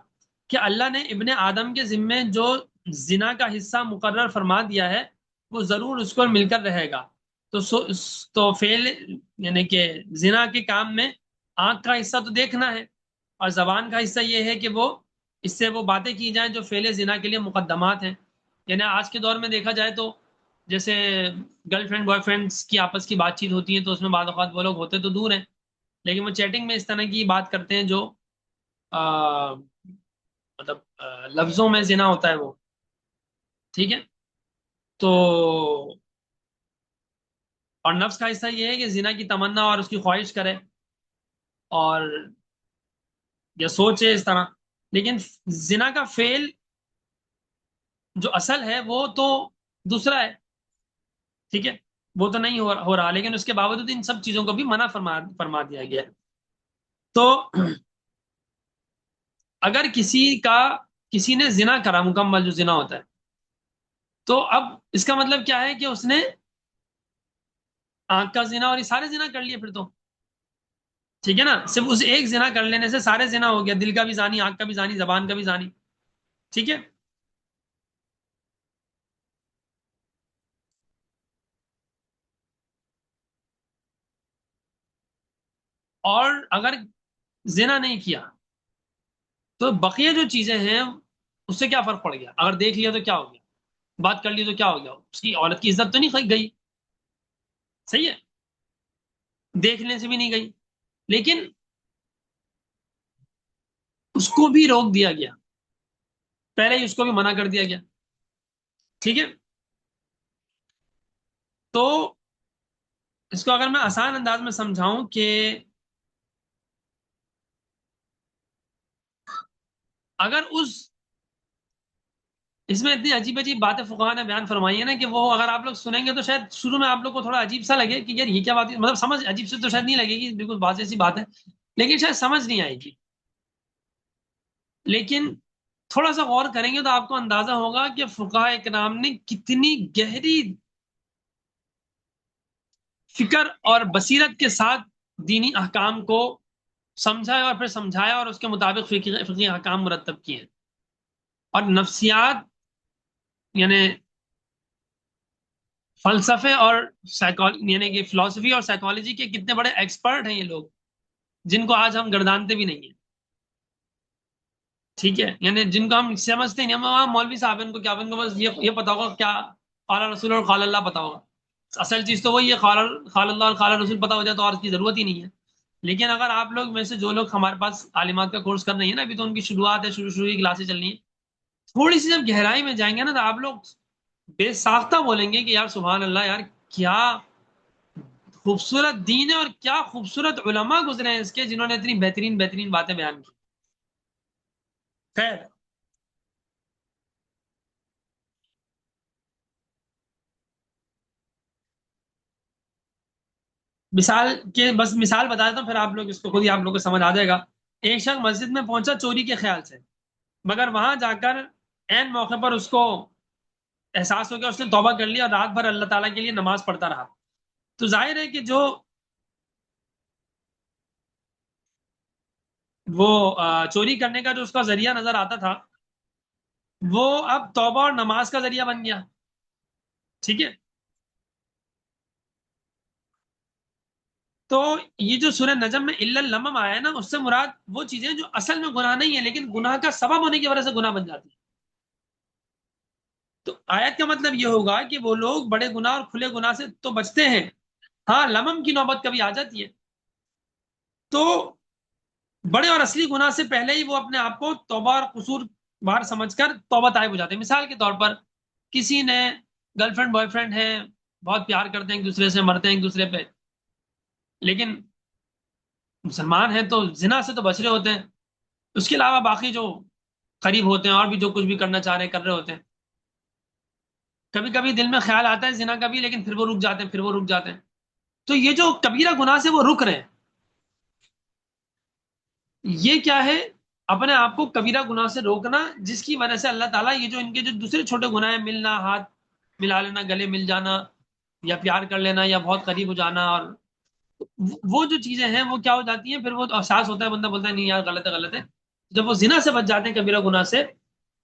کہ اللہ نے ابن آدم کے ذمے جو زنا کا حصہ مقرر فرما دیا ہے وہ ضرور اس کو مل کر رہے گا. تو فعل یعنی کہ زنا کے کام میں آنکھ کا حصہ تو دیکھنا ہے، اور زبان کا حصہ یہ ہے کہ وہ اس سے وہ باتیں کی جائیں جو فعل زنا کے لیے مقدمات ہیں. یعنی آج کے دور میں دیکھا جائے تو جیسے گرل فرینڈ بوائے فرینڈس کی آپس کی بات چیت ہوتی ہے، تو اس میں بعض اوقات وہ لوگ ہوتے تو دور ہیں، لیکن وہ چیٹنگ میں اس طرح کی بات کرتے ہیں جو مطلب لفظوں میں زنا ہوتا ہے وہ. ٹھیک ہے. تو اور نفس کا حصہ یہ ہے کہ زنا کی تمنا اور اس کی خواہش کرے اور یا سوچے اس طرح. لیکن زنا کا فعل جو اصل ہے وہ تو دوسرا ہے. ٹھیک ہے، وہ تو نہیں ہو رہا، لیکن اس کے باوجود ان سب چیزوں کو بھی منع فرما دیا گیا ہے. تو اگر کسی نے زنا کرا، مکمل جو زنا ہوتا ہے، تو اب اس کا مطلب کیا ہے کہ اس نے آنکھ کا زنا اور یہ سارے زنا کر لیے پھر تو. ٹھیک ہے نا، صرف اس ایک زنا کر لینے سے سارے زنا ہو گیا، دل کا بھی زانی، آنکھ کا بھی زانی، زبان کا بھی زانی. ٹھیک ہے. اور اگر زنا نہیں کیا تو بقیہ جو چیزیں ہیں اس سے کیا فرق پڑ گیا؟ اگر دیکھ لیا تو کیا ہو گیا، بات کر لی تو کیا ہو گیا، اس کی عورت کی عزت تو نہیں گئی. صحیح ہے، دیکھنے سے بھی نہیں گئی، لیکن اس کو بھی روک دیا گیا، پہلے ہی اس کو بھی منع کر دیا گیا. ٹھیک ہے. تو اس کو اگر میں آسان انداز میں سمجھاؤں کہ اگر اس میں اتنی عجیب عجیب باتیں فقہا نے بیان فرمائی ہیں نا کہ وہ اگر آپ لوگ سنیں گے تو شاید شروع میں آپ لوگ کو تھوڑا عجیب سا لگے کہ یار یہ کیا بات ہے، مطلب سمجھ عجیب سے تو شاید نہیں لگے گی، بالکل واضح سی بات ہے، لیکن شاید سمجھ نہیں آئے گی. لیکن تھوڑا سا غور کریں گے تو آپ کو اندازہ ہوگا کہ فقہاء اکرام نے کتنی گہری فکر اور بصیرت کے ساتھ دینی احکام کو سمجھا اور پھر سمجھایا اور اس کے مطابق فقہی احکام مرتب کیے. اور نفسیات یعنی فلسفے اور یعنی کہ فلسفی اور سائیکالوجی کے کتنے بڑے ایکسپرٹ ہیں یہ لوگ، جن کو آج ہم گردانتے بھی نہیں ہیں. ٹھیک ہے، یعنی جن کو ہم سمجھتے نہیں، ہم مولوی صاحب ان کو کیا، ان کو بس یہ پتا ہوگا کیا قال رسول اور قال اللہ پتا ہوگا. اصل چیز تو وہی ہے، قال اللہ اور قال رسول پتا ہو جائے تو اور اس کی ضرورت ہی نہیں ہے. لیکن اگر آپ لوگ میں سے جو لوگ ہمارے پاس عالمات کا کورس کر رہے ہیں نا، ابھی تو ان کی شروعات ہے، شروع کی کلاسیں چل رہی ہیں، تھوڑی سی جب گہرائی میں جائیں گے نا تو آپ لوگ بے ساختہ بولیں گے کہ یار سبحان اللہ، یار کیا خوبصورت دین ہے اور کیا خوبصورت علماء گزرے ہیں اس کے، جنہوں نے اتنی بہترین بہترین باتیں بیان کی. خیر، بس مثال بتا دیتا ہوں، پھر آپ لوگ اس کو خود ہی آپ لوگ کو سمجھ آ جائے گا. ایک شخص مسجد میں پہنچا چوری کے خیال سے، مگر وہاں جا کر عین موقع پر اس کو احساس ہو گیا، اس نے توبہ کر لی اور رات بھر اللہ تعالیٰ کے لیے نماز پڑھتا رہا. تو ظاہر ہے کہ جو وہ چوری کرنے کا جو اس کا ذریعہ نظر آتا تھا وہ اب توبہ اور نماز کا ذریعہ بن گیا. ٹھیک ہے. تو یہ جو سورہ نجم میں الا اللمم آیا ہے نا، اس سے مراد وہ چیزیں جو اصل میں گناہ نہیں ہے لیکن گناہ کا سبب ہونے کی وجہ سے گناہ بن جاتی ہیں. تو آیت کا مطلب یہ ہوگا کہ وہ لوگ بڑے گناہ اور کھلے گناہ سے تو بچتے ہیں، ہاں لمم کی نوبت کبھی آ جاتی ہے، تو بڑے اور اصلی گناہ سے پہلے ہی وہ اپنے آپ کو توبہ اور قصور بار سمجھ کر توبہ طائب ہو جاتے ہیں۔ مثال کے طور پر کسی نے گرل فرینڈ بوائے فرینڈ ہے، بہت پیار کرتے ہیں ایک دوسرے سے، مرتے ہیں ایک دوسرے پہ، لیکن مسلمان ہیں تو زنا سے تو بچ رہے ہوتے ہیں، اس کے علاوہ باقی جو قریب ہوتے ہیں اور بھی جو کچھ بھی کرنا چاہ رہے ہیں کر رہے ہوتے ہیں، کبھی کبھی دل میں خیال آتا ہے زنا کا بھی، لیکن پھر وہ رک جاتے ہیں، پھر وہ رک جاتے ہیں۔ تو یہ جو کبیرہ گناہ سے وہ رک رہے ہیں، یہ کیا ہے؟ اپنے آپ کو کبیرہ گناہ سے روکنا، جس کی وجہ سے اللہ تعالیٰ یہ جو ان کے جو دوسرے چھوٹے گناہ ہیں، ملنا، ہاتھ ملا لینا، گلے مل جانا، یا پیار کر لینا، یا بہت قریب ہو جانا، اور وہ جو چیزیں ہیں وہ کیا ہو جاتی ہیں، پھر وہ احساس ہوتا ہے، بندہ بولتا ہے نہیں یار غلط ہے غلط ہے۔ جب وہ زنا سے بچ جاتے ہیں کبیرہ گناہ سے،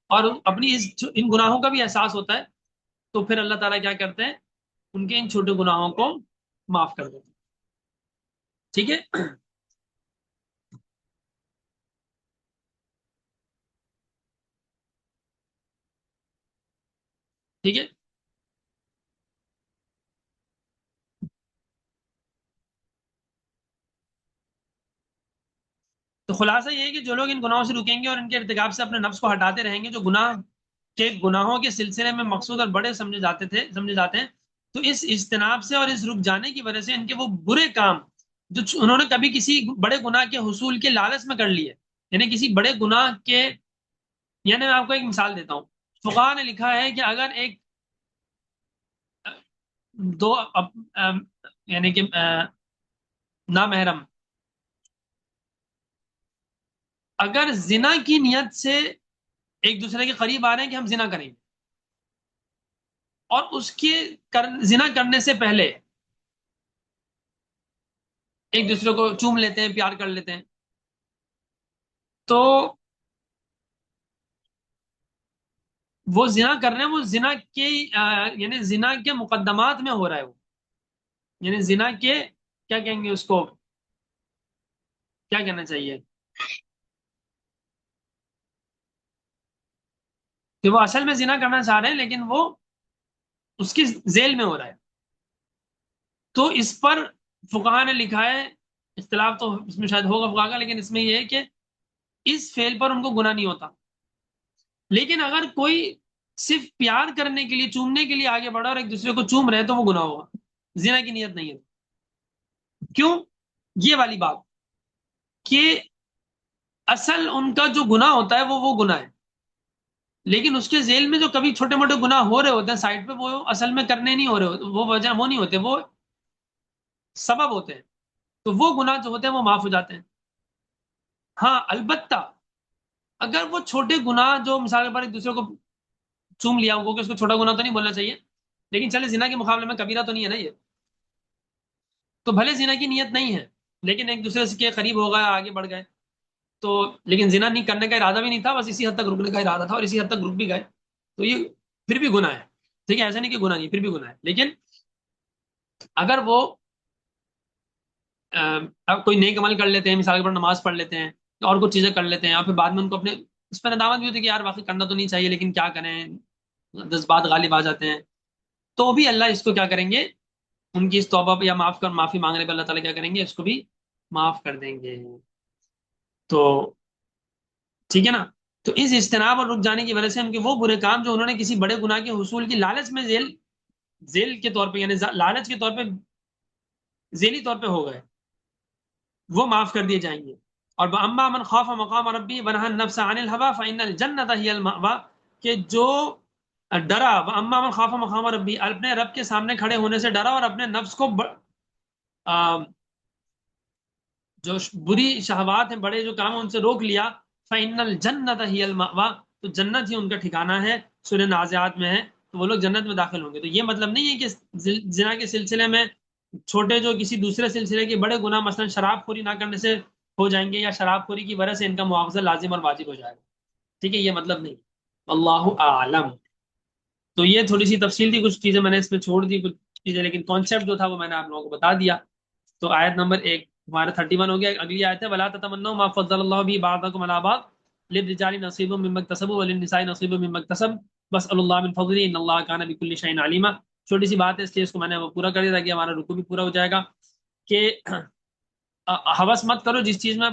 اور اپنی ان گناہوں کا بھی احساس ہوتا ہے، تو پھر اللہ تعالیٰ کیا کرتے ہیں؟ ان کے ان چھوٹے گناہوں کو معاف کر دیتے ہیں۔ ٹھیک ہے؟ ٹھیک ہے، تو خلاصہ یہ ہے کہ جو لوگ ان گناہوں سے رکیں گے اور ان کے ارتکاب سے اپنے نفس کو ہٹاتے رہیں گے، جو گناہوں کے سلسلے میں مقصود اور بڑے سمجھے جاتے ہیں، تو اس اجتناب سے اور اس رک جانے کی وجہ سے ان کے وہ برے کام جو انہوں نے کبھی کسی بڑے گناہ کے حصول کے لالچ میں کر لیے، یعنی کسی بڑے گناہ کے، یعنی میں آپ کو ایک مثال دیتا ہوں، فقہا نے لکھا ہے کہ اگر ایک دو یعنی کہ نامحرم اگر زنا کی نیت سے ایک دوسرے کے قریب آ رہے ہیں کہ ہم زنا کریں گے، اور اس کے زنا کرنے سے پہلے ایک دوسرے کو چوم لیتے ہیں، پیار کر لیتے ہیں، تو وہ زنا کر رہے ہیں، وہ زنا کے یعنی زنا کے مقدمات میں ہو رہا ہے، وہ یعنی زنا کے کیا کہیں گے اس کو، کیا کہنا چاہیے، کہ وہ اصل میں زنا کرنا چاہ رہے ہیں لیکن وہ اس کی ذیل میں ہو رہا ہے۔ تو اس پر فقہا نے لکھا ہے، اختلاف تو اس میں شاید ہوگا فقہا کا، لیکن اس میں یہ ہے کہ اس فعل پر ان کو گناہ نہیں ہوتا، لیکن اگر کوئی صرف پیار کرنے کے لیے، چومنے کے لیے آگے بڑھا اور ایک دوسرے کو چوم رہے تو وہ گناہ ہوگا، زنا کی نیت نہیں ہے۔ کیوں؟ یہ والی بات کہ اصل ان کا جو گناہ ہوتا ہے وہ گناہ ہے، لیکن اس کے ذیل میں جو کبھی چھوٹے موٹے گناہ ہو رہے ہوتے ہیں سائڈ پہ، وہ اصل میں کرنے نہیں ہو رہے ہوتے، وہ وجہ وہ نہیں ہوتے، وہ سبب ہوتے ہیں، تو وہ گناہ جو ہوتے ہیں وہ معاف ہو جاتے ہیں۔ ہاں البتہ اگر وہ چھوٹے گناہ جو مثال کے پر ایک دوسرے کو چوم لیا، وہ کہ اس کو چھوٹا گناہ تو نہیں بولنا چاہیے، لیکن چلے زنا کے مقابلے میں کبیرہ تو نہیں ہے نا یہ، تو بھلے زنا کی نیت نہیں ہے لیکن ایک دوسرے سے کے قریب ہو گئے، آگے بڑھ گئے، تو لیکن زنا نہیں کرنے کا ارادہ بھی نہیں تھا، بس اسی حد تک رکنے کا ارادہ تھا اور اسی حد تک رک بھی گئے، تو یہ پھر بھی گناہ ہے۔ ٹھیک ہے، ایسا نہیں کہ گناہ نہیں، پھر بھی گناہ ہے، لیکن اگر وہ کوئی نیک عمل کر لیتے ہیں، مثال کے طور پر نماز پڑھ لیتے ہیں اور کچھ چیزیں کر لیتے ہیں، اور پھر بعد میں ان کو اپنے اس پر ندامت بھی ہوتی ہے کہ یار واقعی کرنا تو نہیں چاہیے لیکن کیا کریں، جذبات غالب آ جاتے ہیں، تو بھی اللہ اس کو کیا کریں گے، ان کی اس توبہ پہ یا معافی مانگنے پہ اللہ تعالیٰ کیا کریں گے، اس کو بھی معاف کر دیں گے۔ تو ٹھیک ہے نا، تو اس اجتناب اور رک جانے کی وجہ سے ان کے وہ برے کام جو انہوں نے کسی بڑے گناہ کے حصول کی لالچ میں ذیل کے طور پہ، یعنی لالچ کے طور پہ ذیلی طور پہ ہو گئے، وہ معاف کر دیے جائیں گے۔ اور اما من خاف مقام ربی ونہى النفس عن الهوى فان الجنة هي المأوى، کہ جو ڈرا، اما من خاف مقام ربی، اپنے رب کے سامنے کھڑے ہونے سے ڈرا اور اپنے نفس کو جو بری شہوات ہیں، بڑے جو کام ہیں ان سے روک لیا، فإن الجنة هي المأوى، تو جنت ہی ان کا ٹھکانہ ہے، سورہ نازعات میں ہے، تو وہ لوگ جنت میں داخل ہوں گے۔ تو یہ مطلب نہیں ہے کہ زنا کے سلسلے میں چھوٹے جو کسی دوسرے سلسلے کے بڑے گناہ مثلا شراب خوری نہ کرنے سے ہو جائیں گے، یا شراب خوری کی وجہ سے ان کا مواخذہ لازم اور واجب ہو جائے گا۔ ٹھیک ہے، یہ مطلب نہیں، اللہ اعلم۔ تو یہ تھوڑی سی تفصیل تھی، کچھ چیزیں میں نے اس میں چھوڑ دی، کچھ چیزیں، لیکن کانسیپٹ جو تھا وہ میں نے آپ لوگوں کو بتا دیا۔ تو آیت نمبر 1 ہمارا 31 ہو گیا۔ اگلی آیت ہے وَلَا تَتَمَنَّوْا مَا فَضَّلَ اللَّهُ بِهِ بَعْضَكُمْ عَلَىٰ بَعْضٍ لِلرِّجَالِ نَصِيبٌ مِّمَّا اكْتَسَبُوا وَلِلنِّسَاءِ نَصِيبٌ مِّمَّا اكْتَسَبْنَ بس اللہ من فضلی ان اللہ کان بکل شیء علیما. چھوٹی سی بات ہے اس لیے اس کو میں نے وہ پورا کر دیا تاکہ ہمارا رکوع بھی پورا ہو جائے گا. کہ ہوس مت کرو جس چیز میں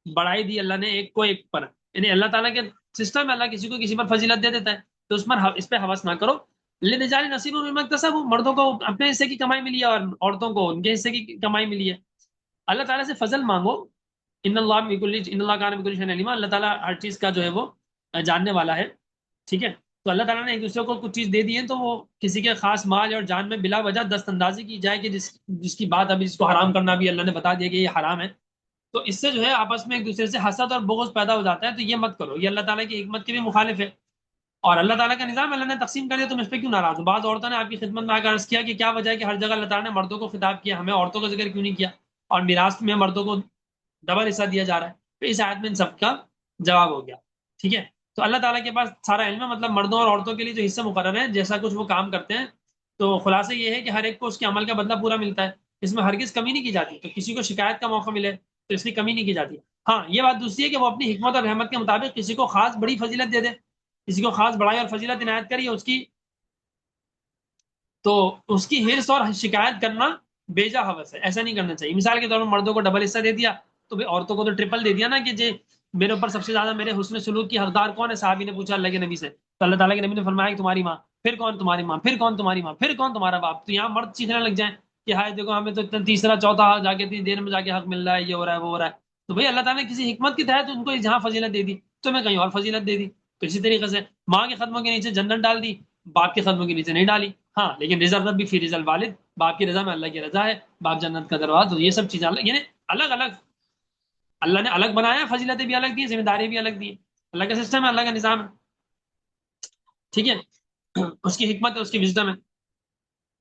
بڑھائی دی اللہ نے ایک کو ایک پر، یعنی اللہ تعالیٰ کے سسٹم میں اللہ کسی کو کسی پر فضیلت دے دیتا ہے تو اس پہ ہوس نہ کرو. للرجال نصیب مما اکتسبوا، مردوں کو اپنے حصے کی کمائی ملی ہے اور عورتوں کو ان کے حصے کی کمائی ملی ہے. اللہ تعالیٰ سے فضل مانگو. ان اللہ کان بکل شیء علیم، اللہ تعالیٰ ہر چیز کا جو ہے وہ جاننے والا ہے. ٹھیک ہے، تو اللہ تعالیٰ نے ایک دوسرے کو کچھ چیز دے دی ہے تو وہ کسی کے خاص مال اور جان میں بلا وجہ دست اندازی کی جائے کہ جس کی بات ابھی جس کو حرام کرنا بھی اللہ نے بتا دیا کہ یہ حرام ہے، تو اس سے جو ہے آپس میں ایک دوسرے سے حسد اور بغض پیدا ہو جاتا ہے. تو یہ مت کرو، یہ اللہ تعالیٰ کی حکمت کے بھی مخالف ہے. اور اللہ تعالیٰ کا نظام اللہ نے تقسیم کر دیا، تم اس پہ کیوں ناراض ہو؟ بعض عورتوں نے آپ کی خدمت میں آ کر عرض کیا کہ کیا وجہ ہے کہ ہر جگہ اللہ تعالیٰ نے مردوں کو خطاب کیا، ہمیں عورتوں کا ذکر کیوں نہیں کیا، اور میراث میں مردوں کو ڈبل حصہ دیا جا رہا ہے. تو اس آیت میں ان سب کا جواب ہو گیا. ٹھیک ہے، تو اللہ تعالیٰ کے پاس سارا علم ہے، مطلب مردوں اور عورتوں کے لیے جو حصہ مقرر ہے جیسا کچھ وہ کام کرتے ہیں، تو خلاصہ یہ ہے کہ ہر ایک کو اس کے عمل کا بدلہ پورا ملتا ہے. اس میں ہرگز کمی نہیں کی جاتی. تو کسی کو شکایت کا موقع ملے تو اس کی کمی نہیں کی جاتی. ہاں یہ بات دوسری ہے کہ وہ اپنی حکمت اور رحمت کے مطابق کسی کو خاص بڑی فضیلت دے دے، کسی کو خاص بڑائی اور فضیلت عنایت کری ہے اس کی، تو اس کی حرص اور شکایت کرنا بیجا ہوس ہے، ایسا نہیں کرنا چاہیے. مثال کے طور پر مردوں کو ڈبل حصہ دے دیا تو بھائی عورتوں کو تو ٹرپل دے دیا نا، کہ جی میرے اوپر سب سے زیادہ میرے حسن سلوک کی حقدار کون ہے؟ صحابی نے پوچھا اللہ کے نبی سے، تو اللہ تعالیٰ کے نبی نے فرمایا کہ تمہاری ماں. پھر کون؟ تمہاری ماں. پھر کون؟ تمہاری ماں. پھر کون؟ تمہارا باپ. تو یہاں مرد چیخنے لگ جائیں کہ ہائے دیکھو ہمیں تو اتنا تیسرا چوتھا جا کے اتنی دیر میں جا کے حق مل رہا ہے، یہ ہو رہا ہے وہ ہو رہا ہے. تو بھائی اللہ تعالیٰ نے کسی حکمت کے تحت ان کو جہاں فضیلت دے دی تمہیں کہیں اور فضیلت دے دی. تو اسی طریقے سے ماں کے قدموں کے نیچے جنت ڈال دی، باپ کے قدموں کے نیچے نہیں ڈالی. ہاں لیکن رضا رب بھی فی رضا الوالد، باپ کی رضا میں اللہ کی رضا ہے، باپ جنت کا دروازہ. تو یہ سب چیزیں یعنی الگ الگ اللہ نے الگ بنایا، فضیلتیں بھی الگ دی، ذمہ داری بھی الگ دی. اللہ کا سسٹم ہے، اللہ کا نظام ہے. ٹھیک ہے، اس کی حکمت ہے، اس کی وزڈم ہے.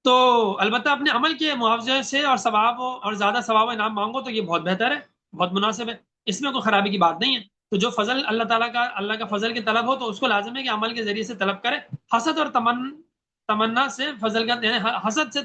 تو البتہ اپنے عمل کے معاوضے سے اور ثواب اور زیادہ ثواب و انعام مانگو تو یہ بہت بہتر ہے، بہت مناسب ہے، اس میں کوئی خرابی کی بات نہیں ہے. تو جو فضل اللہ تعالیٰ کا، اللہ کا فضل کی طلب ہو تو اس کو لازم ہے کہ عمل کے ذریعے سے طلب کرے. حسد اور تمنا سے فضل کا، یعنی حسد سے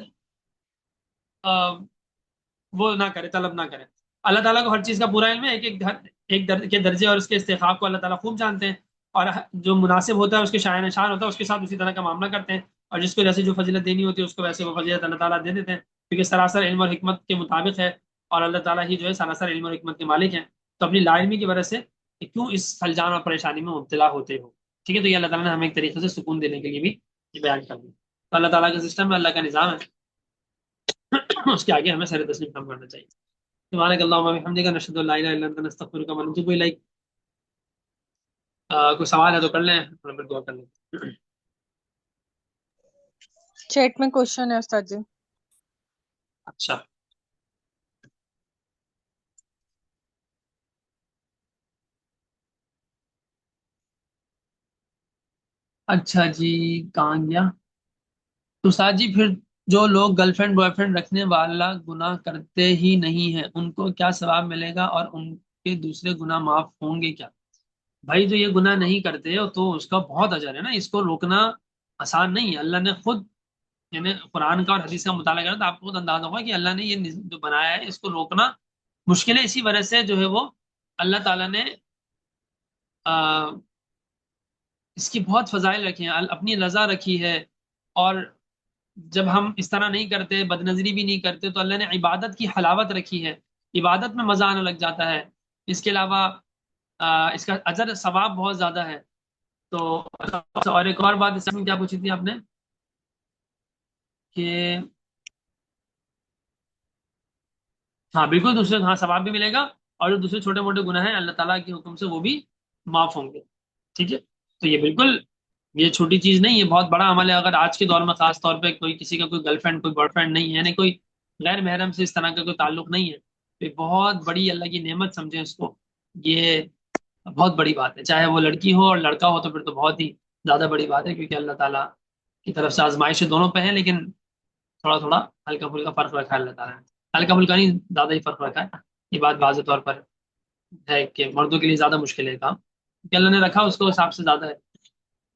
وہ نہ کرے، طلب نہ کرے. اللہ تعالیٰ کو ہر چیز کا پورا علم ہے، ایک کے درجے اور اس کے استحقاق کو اللہ تعالیٰ خوب جانتے ہیں، اور جو مناسب ہوتا ہے اس کے شائن نشان ہوتا ہے اس کے ساتھ اسی طرح کا معاملہ کرتے ہیں، اور جس کو جیسے جو فضیلت دینی ہوتی ہے اس کو ویسے وہ فضیلت اللہ تعالیٰ دے دیتے ہیں، کیونکہ سراسر علم اور حکمت کے مطابق ہے، اور اللہ تعالیٰ ہی جو ہے سراسر علم اور حکمت کے مالک ہیں. تو اپنی لا علمی کی وجہ سے کہ کیوں اس خلجان اور پریشانی میں مبتلا ہوتے ہو. ٹھیک ہے، تو یہ اللہ تعالیٰ نے ہمیں ایک طریقے سے سکون دینے کے لیے بھی یہ بیان کر دیا. تو اللہ تعالیٰ کا سسٹم ہے، اللہ کا نظام ہے، اس کے آگے ہمیں سر تسلیم کام کرنا چاہیے. سبحانک اللہم و بحمدک نشہد ان لا الہ الا انت نستغفرک و نتوب الیک. کوئی سوال ہے تو کر لیں اور پھر دعا کر لیں. چیٹ میں کوشچن ہے استاد جی. اچھا اچھا جی، کہاں گیا؟ تو ساتھ جی پھر جو لوگ گرل فرینڈ بوائے فرینڈ رکھنے والا گناہ کرتے ہی نہیں ہیں ان کو کیا ثواب ملے گا، اور ان کے دوسرے گناہ معاف ہوں گے کیا؟ بھائی جو یہ گناہ نہیں کرتے تو اس کا بہت اجر ہے نا، اس کو روکنا آسان نہیں ہے. اللہ نے خود یعنی قرآن کا اور حدیث کا مطالعہ کرنا تو آپ کو خود اندازہ ہوگا کہ اللہ نے یہ جو بنایا ہے اس کو روکنا مشکل ہے. اسی وجہ سے جو ہے وہ اللہ تعالیٰ نے اس کی بہت فضائل رکھی ہیں، اپنی رضا رکھی ہے. اور جب ہم اس طرح نہیں کرتے، بد نظری بھی نہیں کرتے، تو اللہ نے عبادت کی حلاوت رکھی ہے، عبادت میں مزہ آنے لگ جاتا ہے. اس کے علاوہ اس کا اجر ثواب بہت زیادہ ہے. تو اور ایک اور بات اس میں کیا پوچھی تھی آپ نے کہ ہاں بالکل دوسرے، ہاں ثواب بھی ملے گا، اور جو دوسرے چھوٹے موٹے گناہ ہیں اللہ تعالیٰ کے حکم سے وہ بھی معاف ہوں گے. ٹھیک ہے، تو یہ بالکل یہ چھوٹی چیز نہیں، یہ بہت بڑا عمل ہے. اگر آج کے دور میں خاص طور پہ کوئی کسی کا کوئی گرل فرینڈ کوئی بوائے فرینڈ نہیں ہے، یعنی کوئی غیر محرم سے اس طرح کا کوئی تعلق نہیں ہے، تو یہ بہت بڑی اللہ کی نعمت سمجھیں اس کو. یہ بہت بڑی بات ہے، چاہے وہ لڑکی ہو اور لڑکا ہو تو پھر تو بہت ہی زیادہ بڑی بات ہے، کیونکہ اللہ تعالیٰ کی طرف سے آزمائش دونوں پہ ہے، لیکن تھوڑا تھوڑا ہلکا پھلکا فرق رکھا ہے اللہ تعالیٰ نے. ہلکا پھلکا نہیں، زیادہ ہی فرق رکھا ہے. یہ بات واضح طور پر ہے کہ مردوں کے لیے زیادہ مشکل ہے کام، کہ اللہ نے رکھا اس کو حساب سے زیادہ ہے.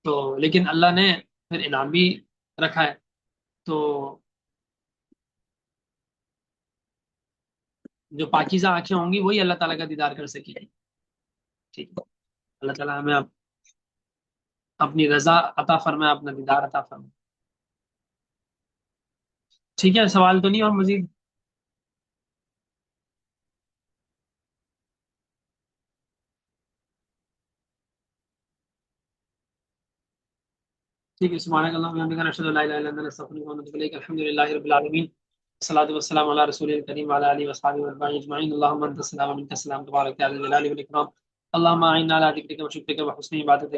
تو لیکن اللہ نے پھر انعام بھی رکھا ہے. تو جو پاکیزہ آنکھیں ہوں گی وہی اللہ تعالیٰ کا دیدار کر سکیں گی. ٹھیک ہے، اللہ تعالیٰ ہمیں اپنی رضا عطا فرمائے، اپنا دیدار عطا فرمائے. ٹھیک ہے، سوال تو نہیں اور مزید؟ ٹھیک ہے، سبحانک اللہم و بحمدک، اشہد ان لا الہ الا انت، استغفرک و اتوب الیک. الحمدللہ رب العالمین، الصلاۃ والسلام علی رسول الکریم وعلی آلہ وصحبہ اجمعین. اللہم انت السلام و منک السلام، تبارک یا ذا الجلال والاکرام. اللہم اعنا علی ذکرک و شکرک و حسن عبادتک.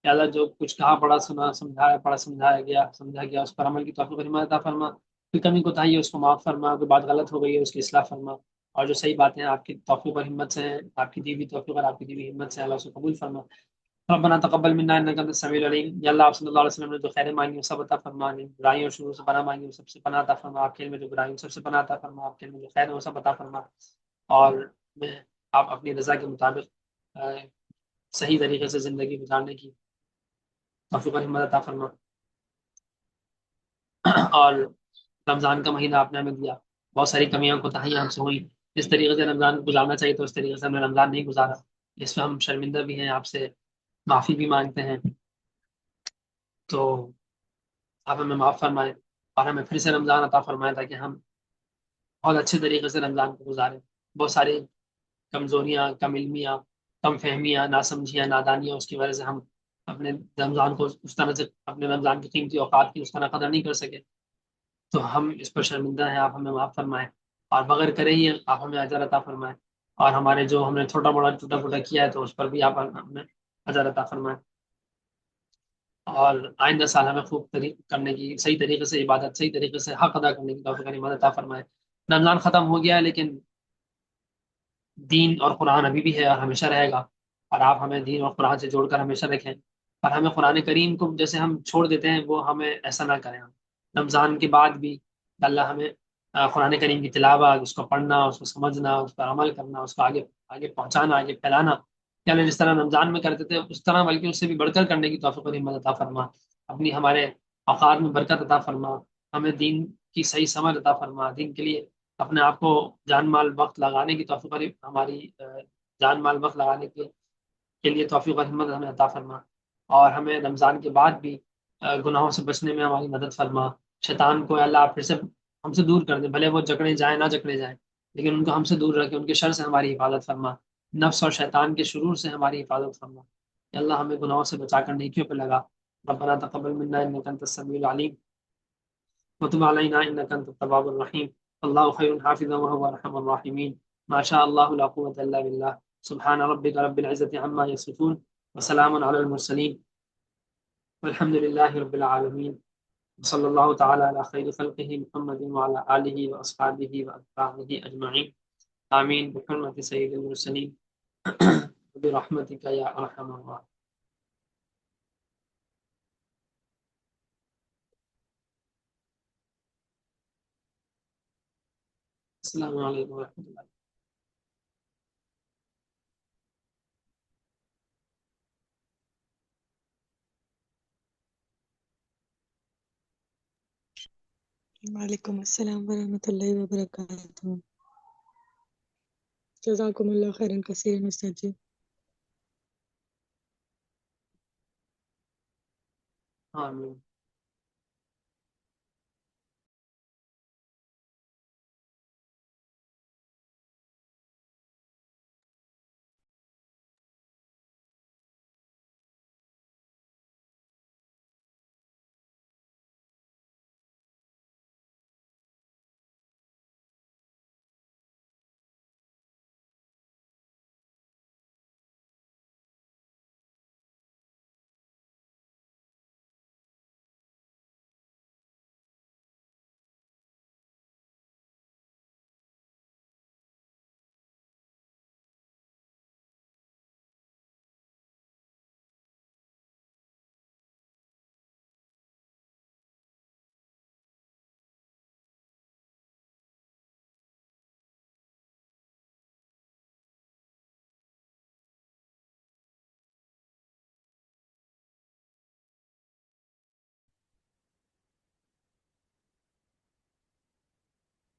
یا اللہ، جو کچھ کہا پڑھا سنا سمجھایا گیا سمجھا گیا، اس پر عمل کی توفیق اور ہمت عطا فرما. کوئی کمی کوتاہی ہے اس کو معاف فرما، کوئی بات غلط ہو گئی ہے اس کی اصلاح فرما، اور جو صحیح باتیں آپ کی توفیق اور ہمت سے ہیں، آپ کی دی ہوئی توفیق اور آپ کی دی ہوئی ہمت سے، اللہ اس کو قبول فرما. ربنا تقبل منا انك انت السميع العليم. یا اللہ، آپ صلی اللہ علیہ وسلم نے جو خیر مانگی وہ سب عطا فرما، برائیوں اور شرور سے پناہ مانگی وہ سب سے پناہ عطا فرما. آپ کے علم میں جو برائیوں سب سے پناہ عطا فرما، آپ کے علم میں جو خیر ہے وہ سب عطا فرما. اور میں آپ اپنی رضا کے مطابق صحیح طریقے سے زندگی گزارنے کی توفیق اور ہمت عطا فرما. اور رمضان کا مہینہ آپ نے ہمیں دیا، بہت ساری کمیاں کوتاہیاں ہم سے ہوئی. جس طریقے سے رمضان گزارنا چاہیے تو اس طریقے سے ہم نے رمضان نہیں گزارا، اس میں ہم شرمندہ بھی ہیں، آپ سے معافی بھی مانگتے ہیں. تو آپ ہمیں معاف فرمائیں اور ہمیں پھر سے رمضان عطا فرمائیں تاکہ ہم بہت اچھے طریقے سے رمضان کو گزاریں. بہت ساری کمزوریاں، کم علمیاں، کم فہمیاں، ناسمجھیاں، نادانیاں، اس کی وجہ سے ہم اپنے رمضان کو اس طرح سے، اپنے رمضان کی قیمتی اوقات کی اس طرح قدر نہیں کر سکے. تو ہم اس پر شرمندہ ہیں، آپ ہمیں معاف فرمائیں اور بغیر کرے ہی آپ ہمیں اجر عطا فرمائیں. اور ہمارے جو ہم نے ٹوٹا پھوٹا کیا ہے تو اس پر بھی آپ ہمیں اجر عطا فرمائیں. اور آئندہ سال ہمیں خوب کرنے کی، صحیح طریقے سے عبادت، صحیح طریقے سے حق ادا کرنے کی توفیق اور عطا فرمائے. رمضان ختم ہو گیا ہے لیکن دین اور قرآن ابھی بھی ہے اور ہمیشہ رہے گا، اور آپ ہمیں دین اور قرآن سے جوڑ کر ہمیشہ رکھیں. اور ہمیں قرآن کریم کو جیسے ہم چھوڑ دیتے ہیں وہ ہمیں ایسا نہ کریں. رمضان کے بعد بھی اللہ ہمیں قرآن کریم کی تلاوت، اس کو پڑھنا، اس کو سمجھنا، اس پر عمل کرنا، اس کو آگے آگے پہنچانا، آگے پھیلانا، کہ اللہ جس طرح رمضان میں کرتے تھے اس طرح بلکہ اس سے بھی بڑھ کر کرنے کی توفیق اور ہمت عطا فرما. اپنی ہمارے اوقات میں برکت عطا فرما، ہمیں دین کی صحیح سمجھ عطا فرما، دین کے لیے اپنے آپ کو جان مال وقت لگانے کی توفیق اور ہماری جان مال وقت لگانے کے لیے توفیق اور ہمت ہمیں عطا فرما. اور ہمیں رمضان کے بعد بھی گناہوں سے بچنے میں ہماری مدد فرما. شیطان کو اللہ آپ پھر سے ہم سے دور کر دیں، بھلے وہ جکڑے جائیں نہ جکڑے جائیں لیکن ان کو ہم سے دور رکھیں، ان کے شر سے ہماری حفاظت فرما، نفس اور شیطان کے شرور سے ہماری حفاظت فرما. یا اللہ ہمیں گناہوں سے بچا کر نیکیوں پہ لگا. ربنا تقبل منا انك انت السميع العليم وتب علينا انك انت التواب الرحيم. الله خير حافظا وهو ارحم الراحمين. ما شاء الله لا قوة الا بالله. سبحان ربك رب العزة عما يصفون وسلام على المرسلين والحمد لله رب العالمين. صلی اللہ تعالی علی خیر خلقہ محمد وعلی آلہ واصحابہ واتباعہ اجمعین. آمین بحرمت سید المرسلین برحمتک یا ارحم الراحمین. السلام علیکم ورحمۃ اللہ. وعلیکم السلام ورحمۃ اللہ وبرکاتہ. جزاکم اللہ خیرا کثیرا استاذ جی. آمین.